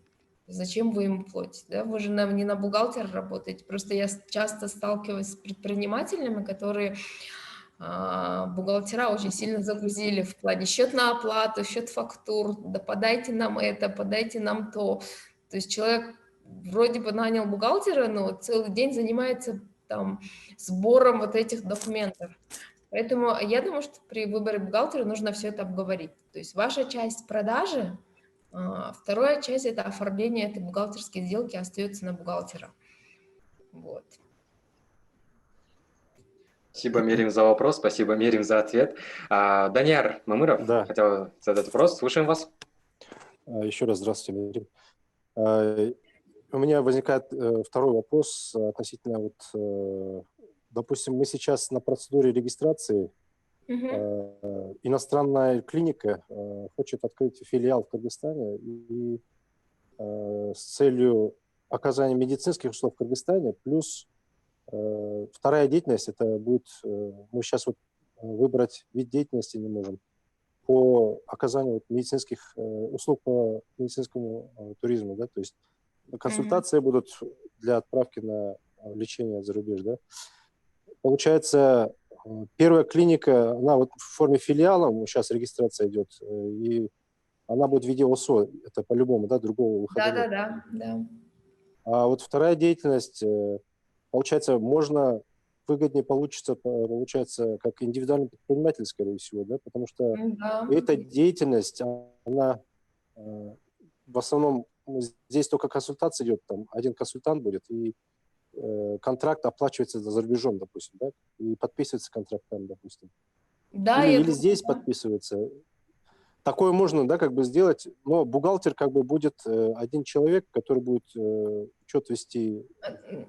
зачем вы ему платите, да? Вы же не на бухгалтера работаете. Просто я часто сталкиваюсь с предпринимателями, которые бухгалтера очень сильно загрузили в плане счет на оплату, счет фактур, да подайте нам это, подайте нам то. То есть человек вроде бы нанял бухгалтера, но целый день занимается там сбором вот этих документов. Поэтому я думаю, что при выборе бухгалтера нужно все это обговорить. То есть ваша часть продажи, вторая часть — это оформление этой бухгалтерской сделки остается на бухгалтера. Вот. Спасибо, Мерим, за вопрос, спасибо, Мерим, за ответ. Данияр Мамыров хотел задать вопрос, слушаем вас. Еще раз здравствуйте, Мерим. У меня возникает второй вопрос относительно, вот, допустим, мы сейчас на процедуре регистрации, иностранная клиника хочет открыть филиал в Кыргызстане и с целью оказания медицинских услуг в Кыргызстане, плюс вторая деятельность, это будет, мы сейчас вот выбрать вид деятельности не можем, по оказанию вот медицинских услуг по медицинскому туризму, да, то есть консультации будут для отправки на лечение за рубеж, да. Получается, первая клиника, она вот в форме филиала, сейчас регистрация идет, и она будет в виде ОСО, это по-любому, да, другого выхода. Да. А вот вторая деятельность, получается, можно выгоднее получится, как индивидуальный предприниматель, скорее всего, да, потому что эта деятельность, она в основном здесь только консультация идет, там один консультант будет, и контракт оплачивается за рубежом, допустим, да, и подписывается контракт там, допустим. Да, или здесь подписывается. Такое можно, да, как бы сделать, но бухгалтер как бы будет один человек, который будет учет вести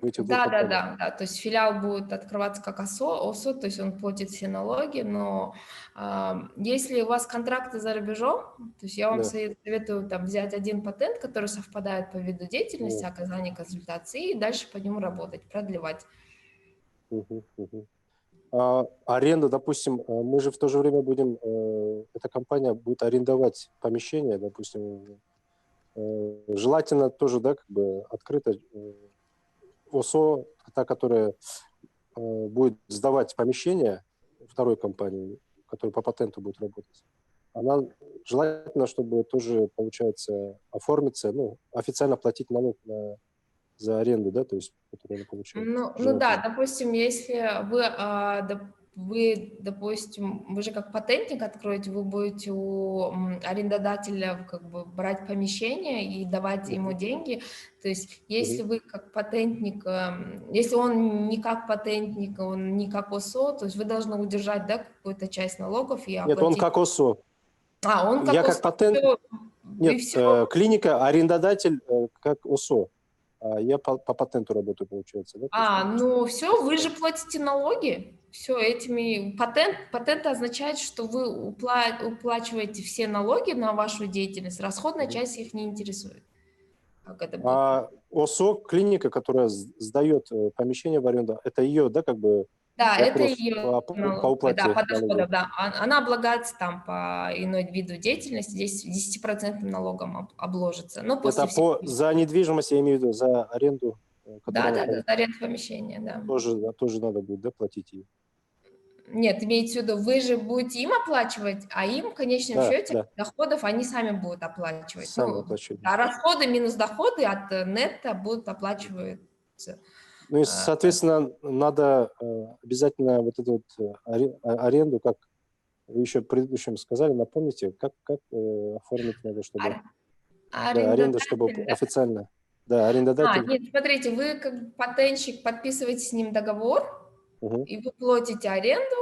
в этих двух компаниях. Да, то есть филиал будет открываться как ОСО, то есть он платит все налоги, но если у вас контракты за рубежом, то есть я вам советую там взять один патент, который совпадает по виду деятельности, оказания консультации, и дальше по нему работать, продлевать. Аренда, допустим, мы же в то же время будем, эта компания будет арендовать помещение, допустим, желательно тоже, да, как бы открыто ОСО, та, которая будет сдавать помещение второй компании, которая по патенту будет работать, она желательно, чтобы тоже, получается, оформиться, ну, официально платить налог за аренду, да, то есть, которую она получает. Ну да, допустим, если вы, допустим, вы же как патентник откроете, вы будете у арендодателя как бы брать помещение и давать ему деньги. То есть если вы как патентник, если он не как патентник, он не как ОСО, то есть вы должны удержать, да, какую-то часть налогов и оплатить. Нет, он как ОСО. Он как Я ОСО. как патент. Нет, клиника, арендодатель как ОСО. Я по патенту работаю, получается. Да? Ну все, вы же платите налоги. Все, этими патент означает, что вы уплачиваете все налоги на вашу деятельность, расходная часть их не интересует. Как это будет? ОСО, клиника, которая сдает помещение в аренду, это ее, да, как бы. Да, это ее по уплате по доходам, да. Она облагается там по иной виду деятельности, здесь 10% налогом обложится. Но это за недвижимость, я имею в виду, за аренду. Да, за аренду помещения, да. Тоже надо будет, да, платить ее. Нет, имеется в виду, вы же будете им оплачивать, а им в конечном счете доходов они сами будут оплачивать. Сами оплачивать. А расходы минус доходы от нетто будут оплачиваться. Ну и, соответственно, надо обязательно вот эту вот аренду, как вы еще в предыдущем сказали, напомните, как оформить надо, чтобы... Да, аренда, чтобы официально... Да, арендодатель. Нет, смотрите, вы как патентщик подписываете с ним договор, и вы платите аренду,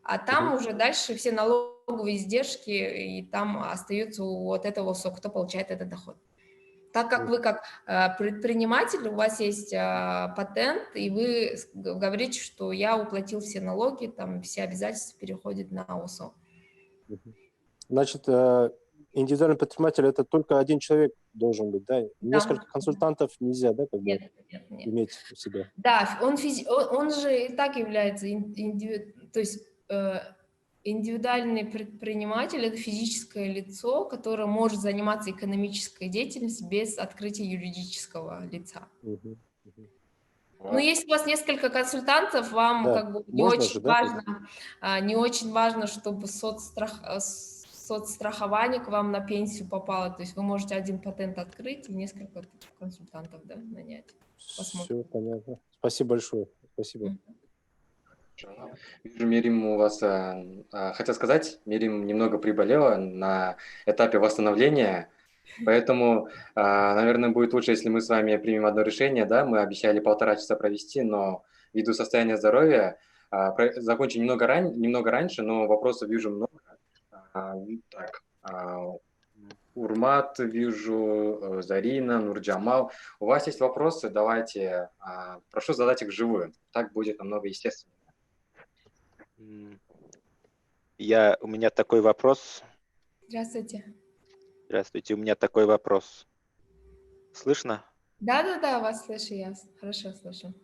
а там уже дальше все налоговые издержки, и там остаются от этого ОСО, кто получает этот доход. Так как вы как предприниматель, у вас есть патент, и вы говорите, что я уплатил все налоги, там все обязательства переходят на ОСО. Значит, индивидуальный предприниматель – это только один человек должен быть, да? Несколько консультантов нельзя, да, как бы иметь у себя? Да, он же и так является, то есть индивидуальный предприниматель – это физическое лицо, которое может заниматься экономической деятельностью без открытия юридического лица. Ну, если у вас несколько консультантов, вам как бы не очень важно, чтобы соцстрахование к вам на пенсию попало. То есть вы можете один патент открыть и несколько консультантов, да, нанять. Посмотрим. Все понятно. Спасибо большое. Спасибо. Вижу, Мирим, у вас, хотел сказать, Мирим немного приболела на этапе восстановления, поэтому, наверное, будет лучше, если мы с вами примем одно решение, да, мы обещали 1,5 часа провести, но ввиду состояния здоровья закончим немного раньше, но вопросов вижу много. Так, Урмат, вижу, Зарина, Нурджамал. У вас есть вопросы? Давайте, прошу задать их вживую, так будет намного естественнее. У меня такой вопрос. Здравствуйте. Здравствуйте, у меня такой вопрос. Слышно? Да, вас слышу, я хорошо слышу.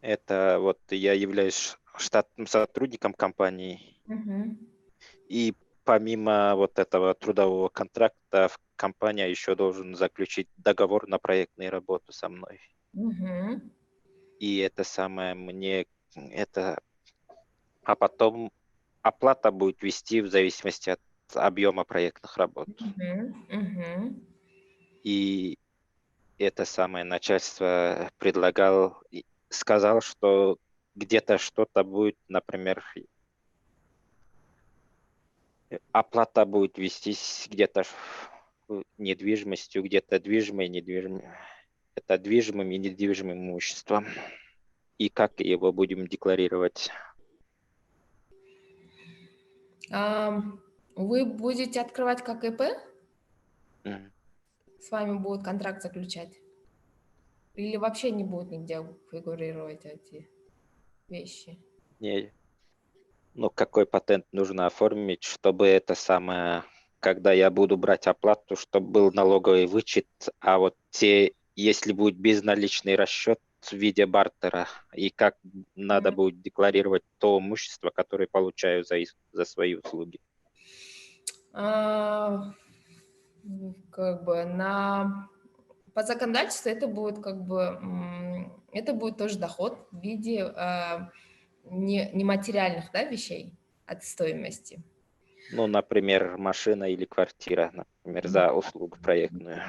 Это вот я являюсь штатным сотрудником компании. И помимо вот этого трудового контракта, компания еще должен заключить договор на проектные работы со мной. И это самое а потом оплата будет вести в зависимости от объема проектных работ. И это самое начальство сказал, что где-то что-то будет, например, оплата будет вестись где-то недвижимостью, где-то движимой, недвижимой. Это движимым и недвижимым имуществом. И как его будем декларировать? Вы будете открывать как ИП? С вами будут контракт заключать? Или вообще не будет нигде фигурировать эти вещи? Нет. Ну, какой патент нужно оформить, чтобы это самое, когда я буду брать оплату, чтобы был налоговый вычет, а вот если будет безналичный расчет в виде бартера, и как надо будет декларировать то имущество, которое получаю за свои услуги? Как бы по законодательству это будет это будет тоже доход в виде нематериальных, да, вещей от стоимости. Ну, например, машина или квартира, например, за услугу проектную.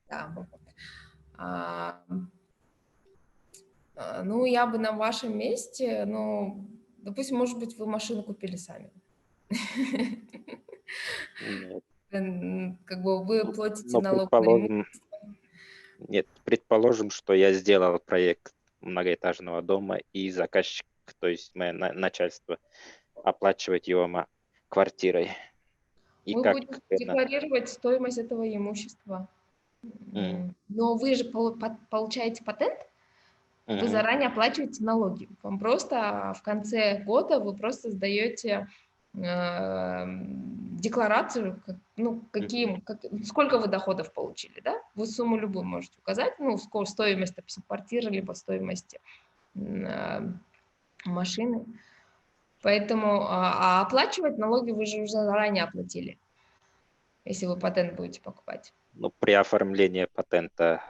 Да. Ну, я бы на вашем месте, допустим, может быть, вы машину купили сами. Нет. Как бы вы платите налог. Нет, предположим, что я сделал проект многоэтажного дома, и заказчик, то есть мое начальство, оплачивает его квартирой. И вы будете декларировать стоимость этого имущества. Но вы же получаете патент, вы заранее оплачиваете налоги. Вам просто в конце года вы просто сдаете декларацию, сколько вы доходов получили, да? Вы сумму любую можете указать, стоимость, допустим, квартиры, либо стоимость машины. Поэтому, оплачивать налоги вы же уже заранее оплатили, если вы патент будете покупать. Ну, при оформлении патента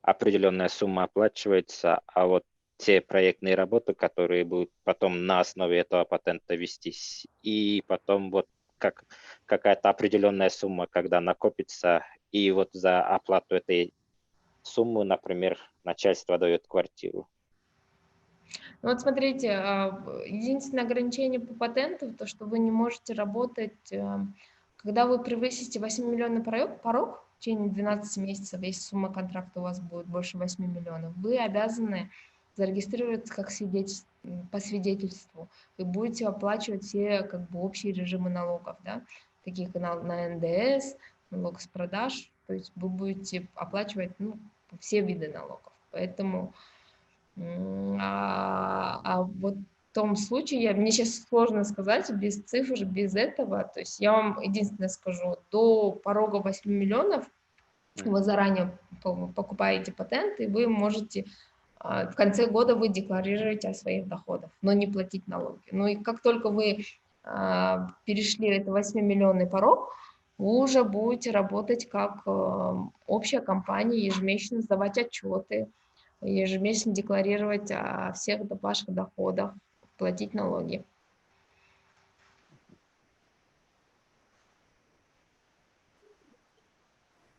определенная сумма оплачивается, а вот те проектные работы, которые будут потом на основе этого патента вестись, и потом вот какая-то определенная сумма, когда накопится, и вот за оплату этой сумму, например, начальство дает квартиру. Ну вот смотрите, единственное ограничение по патенту, то, что вы не можете работать, когда вы превысите 8-миллионный порог в течение 12 месяцев, если сумма контракта у вас будет больше 8 миллионов, вы обязаны зарегистрироваться как по свидетельству. Вы будете оплачивать все как бы общие режимы налогов, да, таких на НДС, налог с продаж, то есть вы будете оплачивать все виды налогов. Поэтому вот в том случае, мне сейчас сложно сказать без цифр, без этого, то есть я вам единственное скажу, до порога 8 миллионов вы заранее покупаете патент, и вы можете, в конце года вы декларируете о своих доходах, но не платить налоги. Ну и как только вы перешли этот 8-миллионный порог, вы уже будете работать как общая компания, ежемесячно сдавать отчеты, ежемесячно декларировать о всех ваших доходах, платить налоги.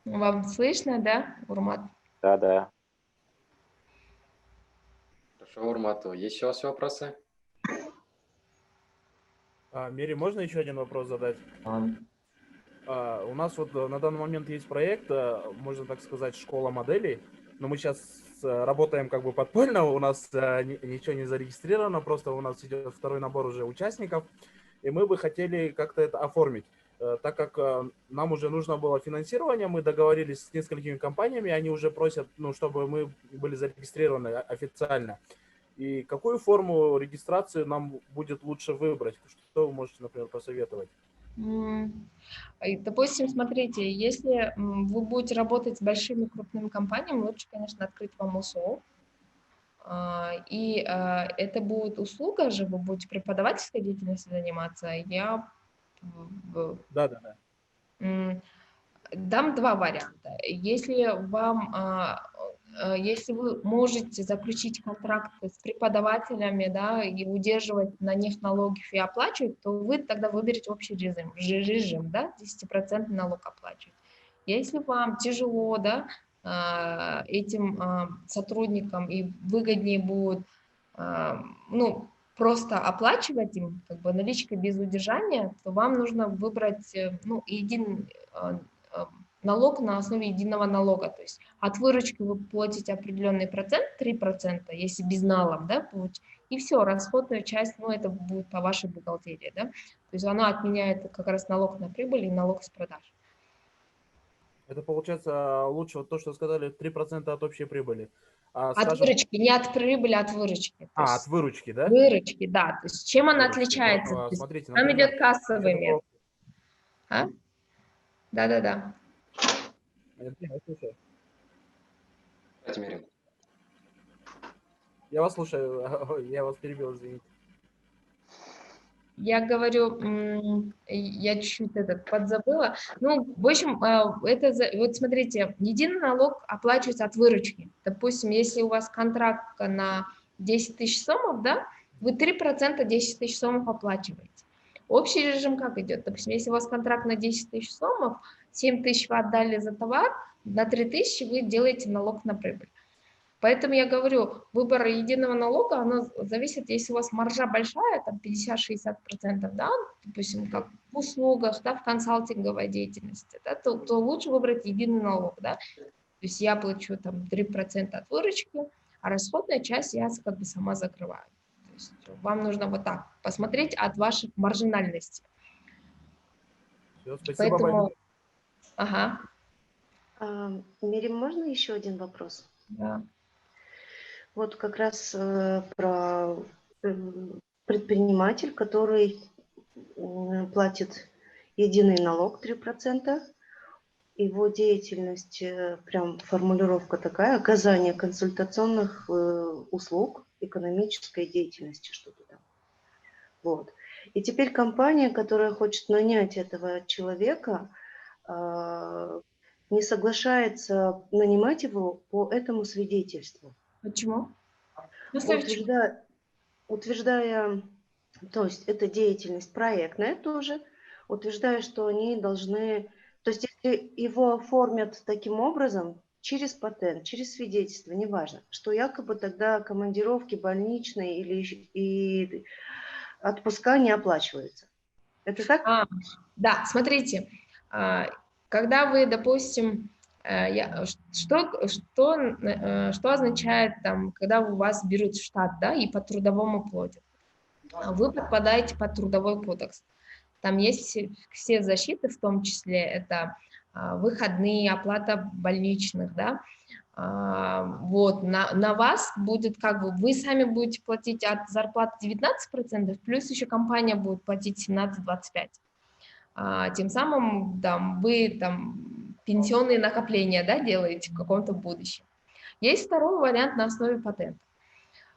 Вам слышно, да, Урмат? Да. Хорошо, Урмат, есть еще у вас вопросы? Мири, можно еще один вопрос задать? У нас вот на данный момент есть проект, можно так сказать, школа моделей, но мы сейчас работаем как бы подпольно, у нас ничего не зарегистрировано, просто у нас идет второй набор уже участников, и мы бы хотели как-то это оформить. Так как нам уже нужно было финансирование, мы договорились с несколькими компаниями, они уже просят, чтобы мы были зарегистрированы официально. И какую форму регистрации нам будет лучше выбрать? Что вы можете, например, посоветовать? Допустим, смотрите, если вы будете работать с большими крупными компаниями, лучше, конечно, открыть вам УСО. И это будет услуга же, вы будете преподавательской деятельностью заниматься. Да. Дам два варианта. Если вы можете заключить контракты с преподавателями, да, и удерживать на них налоги и оплачивать, то вы тогда выберете общий режим, да, 10% налог оплачивать. Если вам тяжело, да, этим сотрудникам и выгоднее будет, просто оплачивать им как бы наличкой без удержания, то вам нужно выбрать налог на основе единого налога. То есть от выручки вы платите определенный процент, 3%, если без налог, да, и все, расходная часть, это будет по вашей бухгалтерии, да. То есть она отменяет как раз налог на прибыль и налог с продаж. Это получается лучше вот то, что сказали, 3% от общей прибыли. От выручки, не от прибыли, от выручки. От выручки, да? Выручки, да. То есть чем она отличается? Смотрите, там например, идет кассовый метод. Да. Я вас слушаю, я вас перебил, извините. Я говорю, я чуть-чуть подзабыла. В общем, вот смотрите, единый налог оплачивается от выручки. Допустим, если у вас контракт на 10 тысяч сомов, да, вы 3% 10 тысяч сомов оплачиваете. Общий режим как идет? Допустим, если у вас контракт на 10 тысяч сомов, 7 тысяч вы отдали за товар, на 3 тысячи вы делаете налог на прибыль. Поэтому я говорю, выбор единого налога, оно зависит, если у вас маржа большая, там 50-60%, да, допустим, как в услугах, да, в консалтинговой деятельности, да, то лучше выбрать единый налог, да. То есть я плачу там 3% от выручки, а расходная часть я как бы сама закрываю. То есть вам нужно вот так посмотреть от ваших маржинальностей. Все, спасибо. Поэтому... Ага. Мирим, можно еще один вопрос? Да. Вот как раз про предприниматель, который платит единый налог 3%. Его деятельность, прям формулировка такая, оказание консультационных услуг, экономической деятельности, что-то там. Вот. И теперь компания, которая хочет нанять этого человека, не соглашается нанимать его по этому свидетельству. Почему? Утверждая, то есть это деятельность проектная тоже, утверждая, что они должны, то есть если его оформят таким образом, через патент, через свидетельство, неважно, что якобы тогда командировки больничные и отпуска не оплачиваются. Это так? Да, смотрите, когда вы, допустим, что означает, там, когда у вас берут в штат, да, и по трудовому платят? Вы подпадаете под трудовой кодекс. Там есть все защиты, в том числе это выходные, оплата больничных, да. Вот, на вас будет как бы, вы сами будете платить от зарплаты 19%, плюс еще компания будет платить 17-25%. Тем самым там, вы там пенсионные накопления, да, делаете в каком-то будущем. Есть второй вариант на основе патента.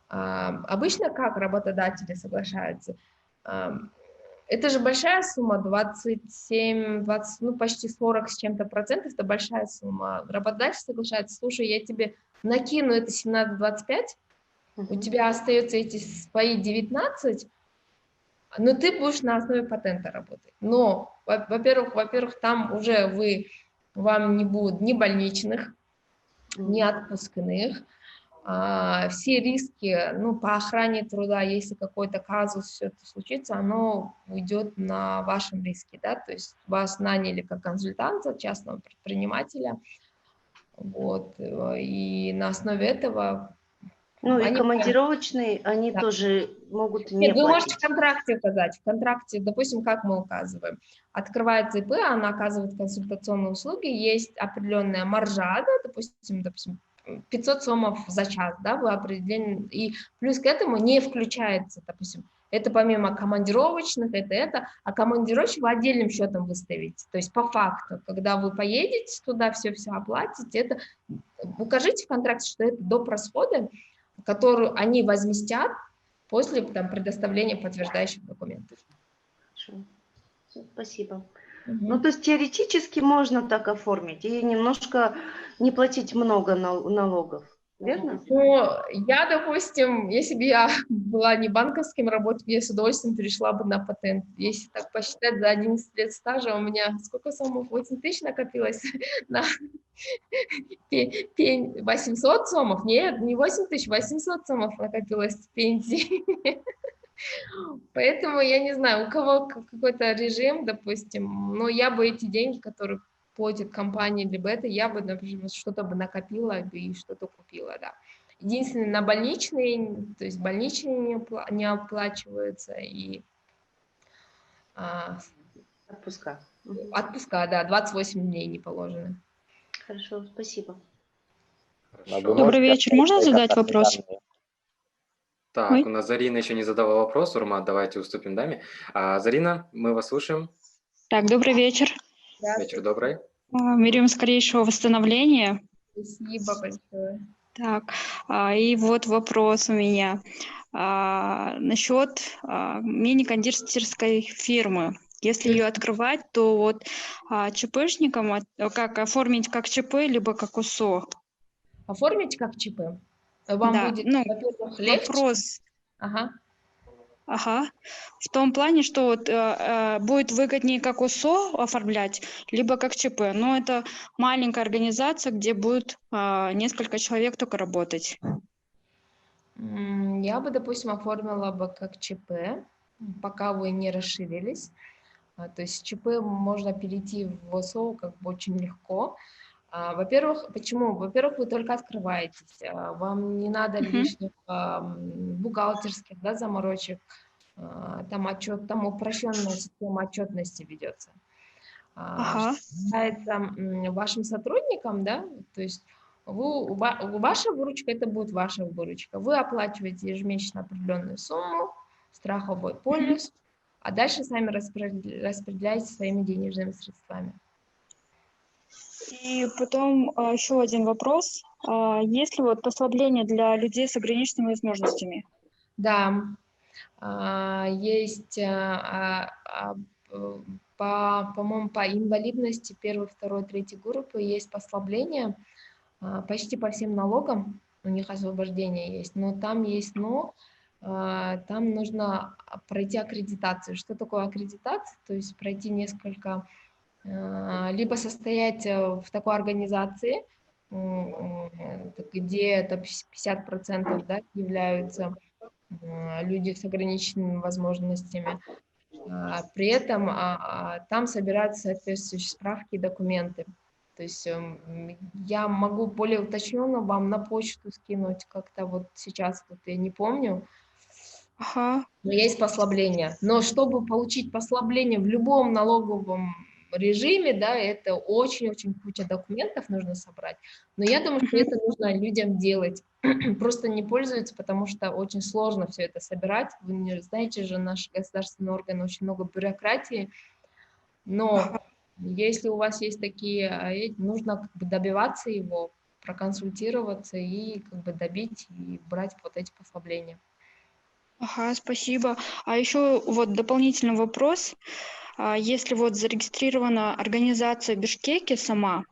Обычно как работодатели соглашаются? Это же большая сумма, 27, 20, ну почти 40 с чем-то процентов, это большая сумма. Работодатель соглашается, слушай, я тебе накину это 17-25, у тебя остается эти свои 19, но ты будешь на основе патента работать. Но, во-первых, там уже вам не будет ни больничных, ни отпускных. Все риски, ну, по охране труда, если какой-то казус, все это случится, оно уйдет на вашем риске, да, то есть вас наняли как консультанта, частного предпринимателя, вот, и на основе этого... Ну, и командировочные, они тоже могут не Нет, вы платить. можете в контракте указать, в контракте, допустим, как мы указываем, открывается ИП, она оказывает консультационные услуги, есть определенная маржа, да, допустим, 500 сомов за час, да, вы определены, и плюс к этому не включается, допустим, это помимо командировочных, а командировочных вы отдельным счетом выставите, то есть по факту, когда вы поедете туда, все оплатите, это укажите в контракте, что это доп. Расходы, которую они возместят после там, предоставления подтверждающих документов. Хорошо. Спасибо. Ну, то есть теоретически можно так оформить и немножко не платить много налогов, верно? Ну, я, допустим, если бы я была не банковским работником, я с удовольствием перешла бы на патент. Если так посчитать, за 11 лет стажа у меня сколько сомов? 8 тысяч накопилось на 800 сомов? Нет, не 8 тысяч, 800 сомов накопилось в пенсии. Поэтому я не знаю, у кого какой-то режим, допустим, но я бы эти деньги, которые платит компания, либо это, я бы, например, что-то бы накопила и что-то купила, да. Единственное, на больничные, то есть больничные не оплачиваются и... Отпуска. Отпуска, да, 28 дней не положено. Хорошо, спасибо. Добрый вечер, можно задать вопрос? Так, у нас Зарина еще не задала вопрос, Урмат, давайте уступим даме. Зарина, мы вас слушаем. Так, добрый вечер. Вечер добрый. Мирим скорейшего восстановления. Спасибо большое. Так, и вот вопрос у меня. Насчет мини-кондитерской фирмы. Если ее открывать, то вот ЧПшникам как оформить как ЧП, либо как УСО? Оформить как ЧП? Вам будет, во-первых, легче? Вопрос. Ага. В том плане, что вот, будет выгоднее как УСО оформлять, либо как ЧП. Но это маленькая организация, где будет несколько человек только работать. Я бы, допустим, оформила бы как ЧП, пока вы не расширились. То есть с ЧП можно перейти в УСО как бы очень легко. Во-первых, почему? Во-первых, вы только открываетесь, вам не надо лишних бухгалтерских, да, заморочек, там упрощенная система отчетности ведется. Что касается вашим сотрудникам, да, то есть ваша выручка, это будет ваша выручка. Вы оплачиваете ежемесячно определенную сумму, страховой полис, а дальше сами распределяете своими денежными средствами. И потом еще один вопрос. Есть ли вот послабление для людей с ограниченными возможностями? Да, есть, по-моему, по инвалидности 1, 2, 3 группы есть послабление почти по всем налогам, у них освобождение есть, но там есть там нужно пройти аккредитацию. Что такое аккредитация? То есть пройти несколько, либо состоять в такой организации, где это 50%, да, являются люди с ограниченными возможностями. При этом там собираются соответствующие справки и документы. То есть я могу более уточненно вам на почту скинуть, как-то вот сейчас вот я не помню. Ага. Но есть послабление. Но чтобы получить послабление в любом налоговом режиме, да, это очень-очень куча документов нужно собрать. Но я думаю, что это нужно людям делать. Просто не пользуются, потому что очень сложно все это собирать. Вы не знаете же, наши государственные органы, очень много бюрократии. Но если у вас есть такие, нужно как бы добиваться его, проконсультироваться и как бы добить и брать вот эти послабления. Ага, спасибо. А еще вот дополнительный вопрос. Если вот зарегистрирована организация в Бишкеке сама,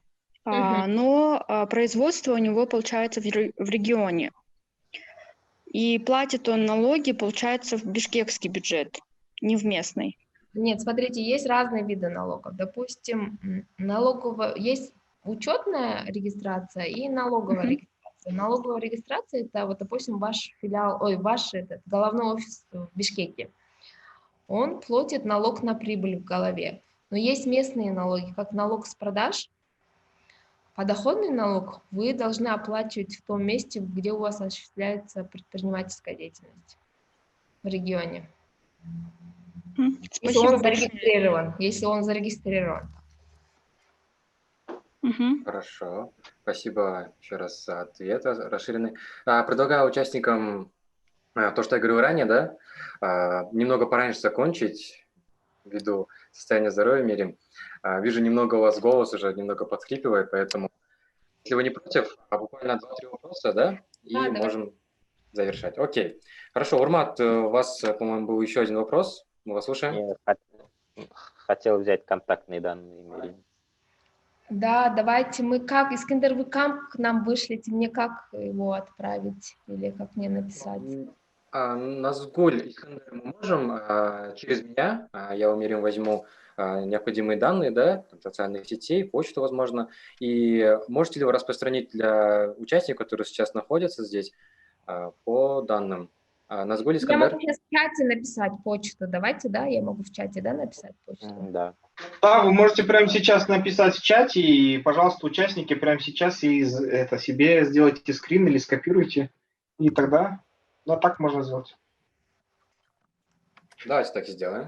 но производство у него получается в регионе, и платит он налоги, получается, в бишкекский бюджет, не в местный. Нет, смотрите, есть разные виды налогов. Допустим, есть учетная регистрация и налоговая регистрация. Налоговая регистрация – это, вот, допустим, ваш филиал, головной офис в Бишкеке. Он платит налог на прибыль в голове. Но есть местные налоги, как налог с продаж. Подоходный налог вы должны оплачивать в том месте, где у вас осуществляется предпринимательская деятельность в регионе. Если он зарегистрирован. Хорошо. Спасибо еще раз за ответ расширенный. Предлагаю участникам то, что я говорил ранее, да, немного пораньше закончить, ввиду состояния здоровья мерим. Вижу, немного у вас голос уже немного подскрипывает, поэтому, если вы не против, буквально 2-3 вопроса, да, и можем завершать. Окей. Хорошо, Урмат, у вас, по-моему, был еще один вопрос. Мы вас слушаем. Я хотел взять контактные данные Мерим. Да, давайте Искандер, вы как к нам вышлите, мне как его отправить или как мне написать? Назгуль, Искандер, мы можем через меня, я у Мерим возьму необходимые данные, да, социальных сетей, почту, возможно, и можете ли вы распространить для участников, которые сейчас находятся здесь, по данным? Назгуль, Искандер. Я могу сейчас в чате написать почту, давайте, да, я могу в чате, да, написать почту? Да. Да, вы можете прямо сейчас написать в чате, и, пожалуйста, участники, прямо сейчас себе сделайте скрин или скопируйте, и тогда, да, так можно сделать. Давайте так и сделаем.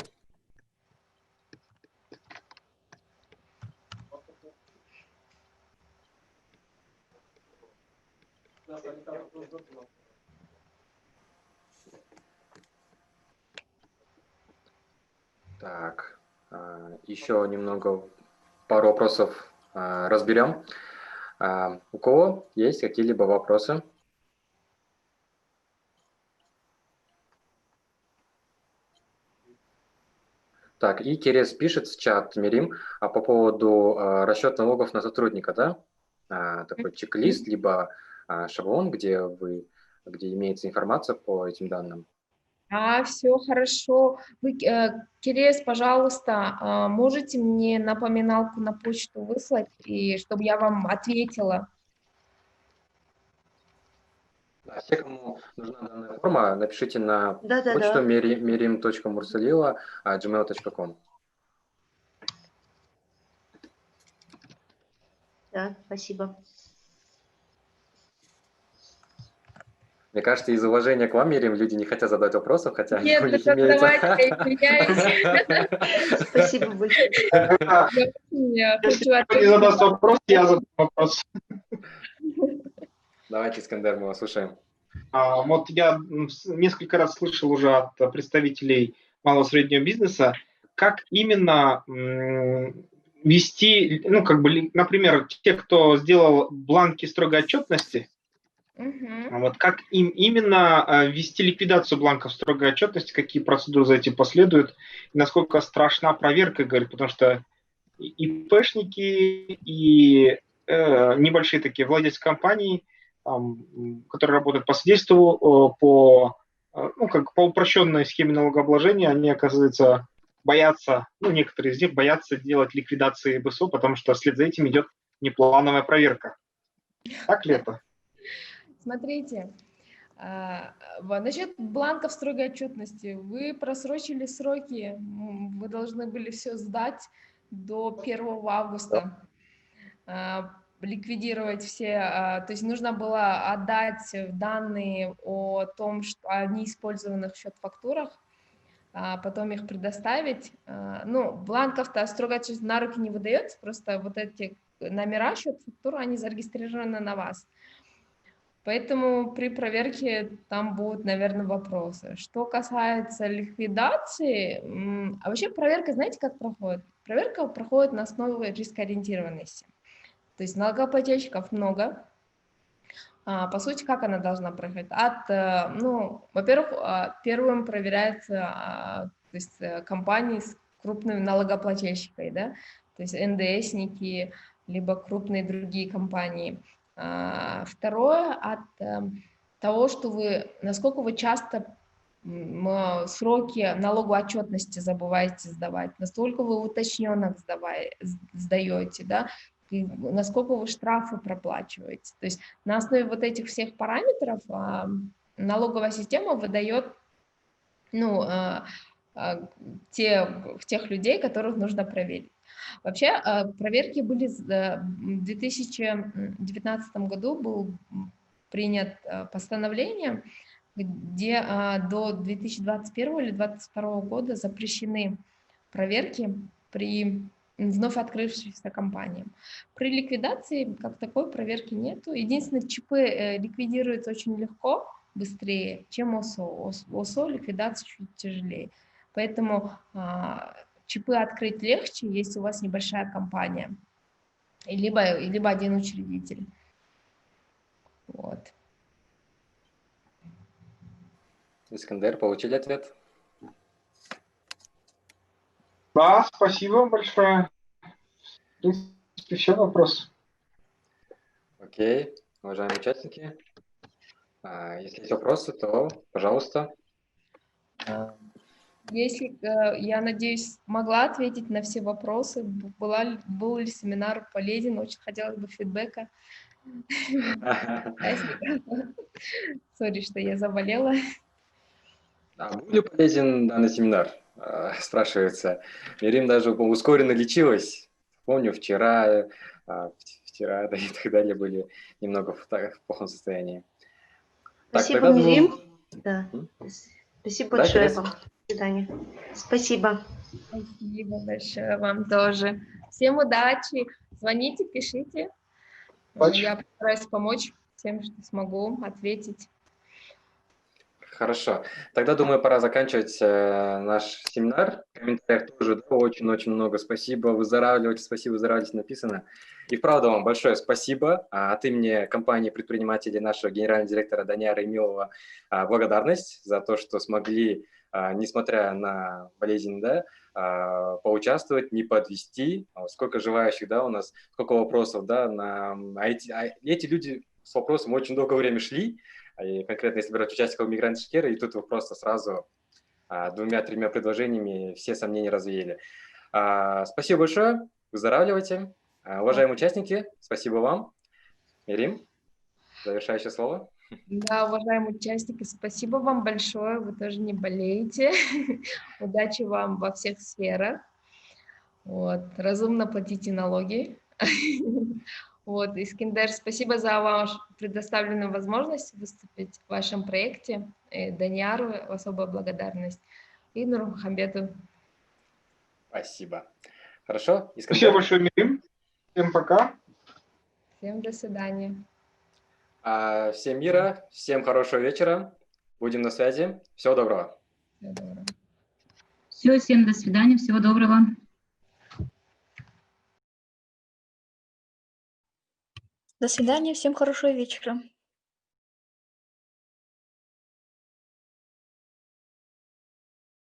Так, еще немного, пару вопросов разберем. У кого есть какие-либо вопросы? Так, и Керес пишет в чат, Мерим, по поводу расчета налогов на сотрудника, да? Такой чек-лист, либо шаблон, где имеется информация по этим данным. Все хорошо. Вы, Керес, пожалуйста, можете мне напоминалку на почту выслать, и чтобы я вам ответила? Да, все, кому нужна данная форма, напишите на почту Да. merim.mursalila@gmail.com. Да, спасибо. Мне кажется, из уважения к вам, Мерим, люди не хотят задать вопросов, хотя Нет, у них имеется. Спасибо большое. Если не задаст вопрос, я задам вопрос. Давайте, Искандер, мы вас слушаем. Вот я несколько раз слышал уже от представителей малого и среднего бизнеса, как именно вести, например, те, кто сделал бланки строгой отчетности, вот как им именно вести ликвидацию бланков строгой отчетности, какие процедуры за этим последуют, и насколько страшна проверка, говорит, потому что и ИПшники, и небольшие такие владельцы компаний, которые работают по свидетельству, по упрощенной схеме налогообложения, они, оказывается, боятся, некоторые из них боятся делать ликвидации БСО, потому что вслед за этим идет неплановая проверка. Так ли это? Смотрите, насчет бланков строгой отчетности. Вы просрочили сроки, вы должны были все сдать до 1 августа, ликвидировать все, то есть нужно было отдать данные о том, что о неиспользованных счет-фактурах, потом их предоставить. Ну, бланков-то строго на руки не выдается, просто вот эти номера счет-фактуры, они зарегистрированы на вас. Поэтому при проверке там будут, наверное, вопросы. Что касается ликвидации, а вообще проверка, знаете, как проходит? Проверка проходит на основе рискоориентированности. То есть налогоплательщиков много. По сути, как она должна проходить? Ну, во-первых, первым проверяется то есть, компании с крупными налогоплательщиками, да? То есть НДСники, либо крупные другие компании. Второе, от того, что насколько вы часто сроки налоговой отчетности забываете сдавать, насколько вы уточненно сдаете, да, и насколько вы штрафы проплачиваете. То есть на основе вот этих всех параметров налоговая система выдает, ну, тех людей, которых нужно проверить. Вообще, проверки были в 2019 году, был принят постановление, где до 2021 или 2022 года запрещены проверки при вновь открывшихся компаниям. При ликвидации как такой проверки нету. Единственное, ЧП ликвидируется очень легко, быстрее, чем ОСО. ОСО ликвидация чуть тяжелее. Поэтому ЧП открыть легче, если у вас небольшая компания, либо один учредитель. Вот. Искандер, получили ответ? Да, спасибо большое. В принципе, все вопросы. Окей, уважаемые участники. Если есть вопросы, то, пожалуйста. Если, я надеюсь, могла ответить на все вопросы, был ли семинар полезен, очень хотелось бы фидбэка. Сори, что я заболела. Был ли полезен данный семинар? Спрашивается. Мирим даже ускоренно лечилась. Помню, вчера, да и так далее, были немного в плохом состоянии. Спасибо, Мирим. Да. Спасибо большое вам. До свидания. Спасибо. Спасибо большое вам тоже. Всем удачи. Звоните, пишите. Я постараюсь помочь всем, что смогу ответить. Хорошо. Тогда, думаю, пора заканчивать наш семинар. В комментариях тоже очень-очень много спасибо. Выздоравливайте, спасибо, выздоравливайте написано. И вправду вам большое спасибо. От имени компании предпринимателей нашего генерального директора Даниара Эмилова благодарность за то, что смогли, несмотря на болезнь, да, поучаствовать, не подвести. Сколько желающих, да, у нас, сколько вопросов, да, эти люди с вопросом очень долгое время шли. И конкретно, если брать участников мигрант-шкера, и тут вы просто сразу 2-3 предложениями все сомнения развеяли. Спасибо большое, выздоравливайте. Уважаемые участники, спасибо вам. Мирим, завершающее слово. Да, уважаемые участники, спасибо вам большое, вы тоже не болеете. Удачи вам во всех сферах. Вот. Разумно платите налоги. Вот, Искандер, спасибо за вашу предоставленную возможность выступить в вашем проекте. Даниару особая благодарность. И Нурмухамбету. Спасибо. Хорошо, Искандер. Спасибо большое, Мирим. Всем пока. Всем до свидания. Всем мира, всем хорошего вечера. Будем на связи. Всего доброго. Всего доброго. Все, всем до свидания, всего доброго. До свидания, всем хорошего вечера.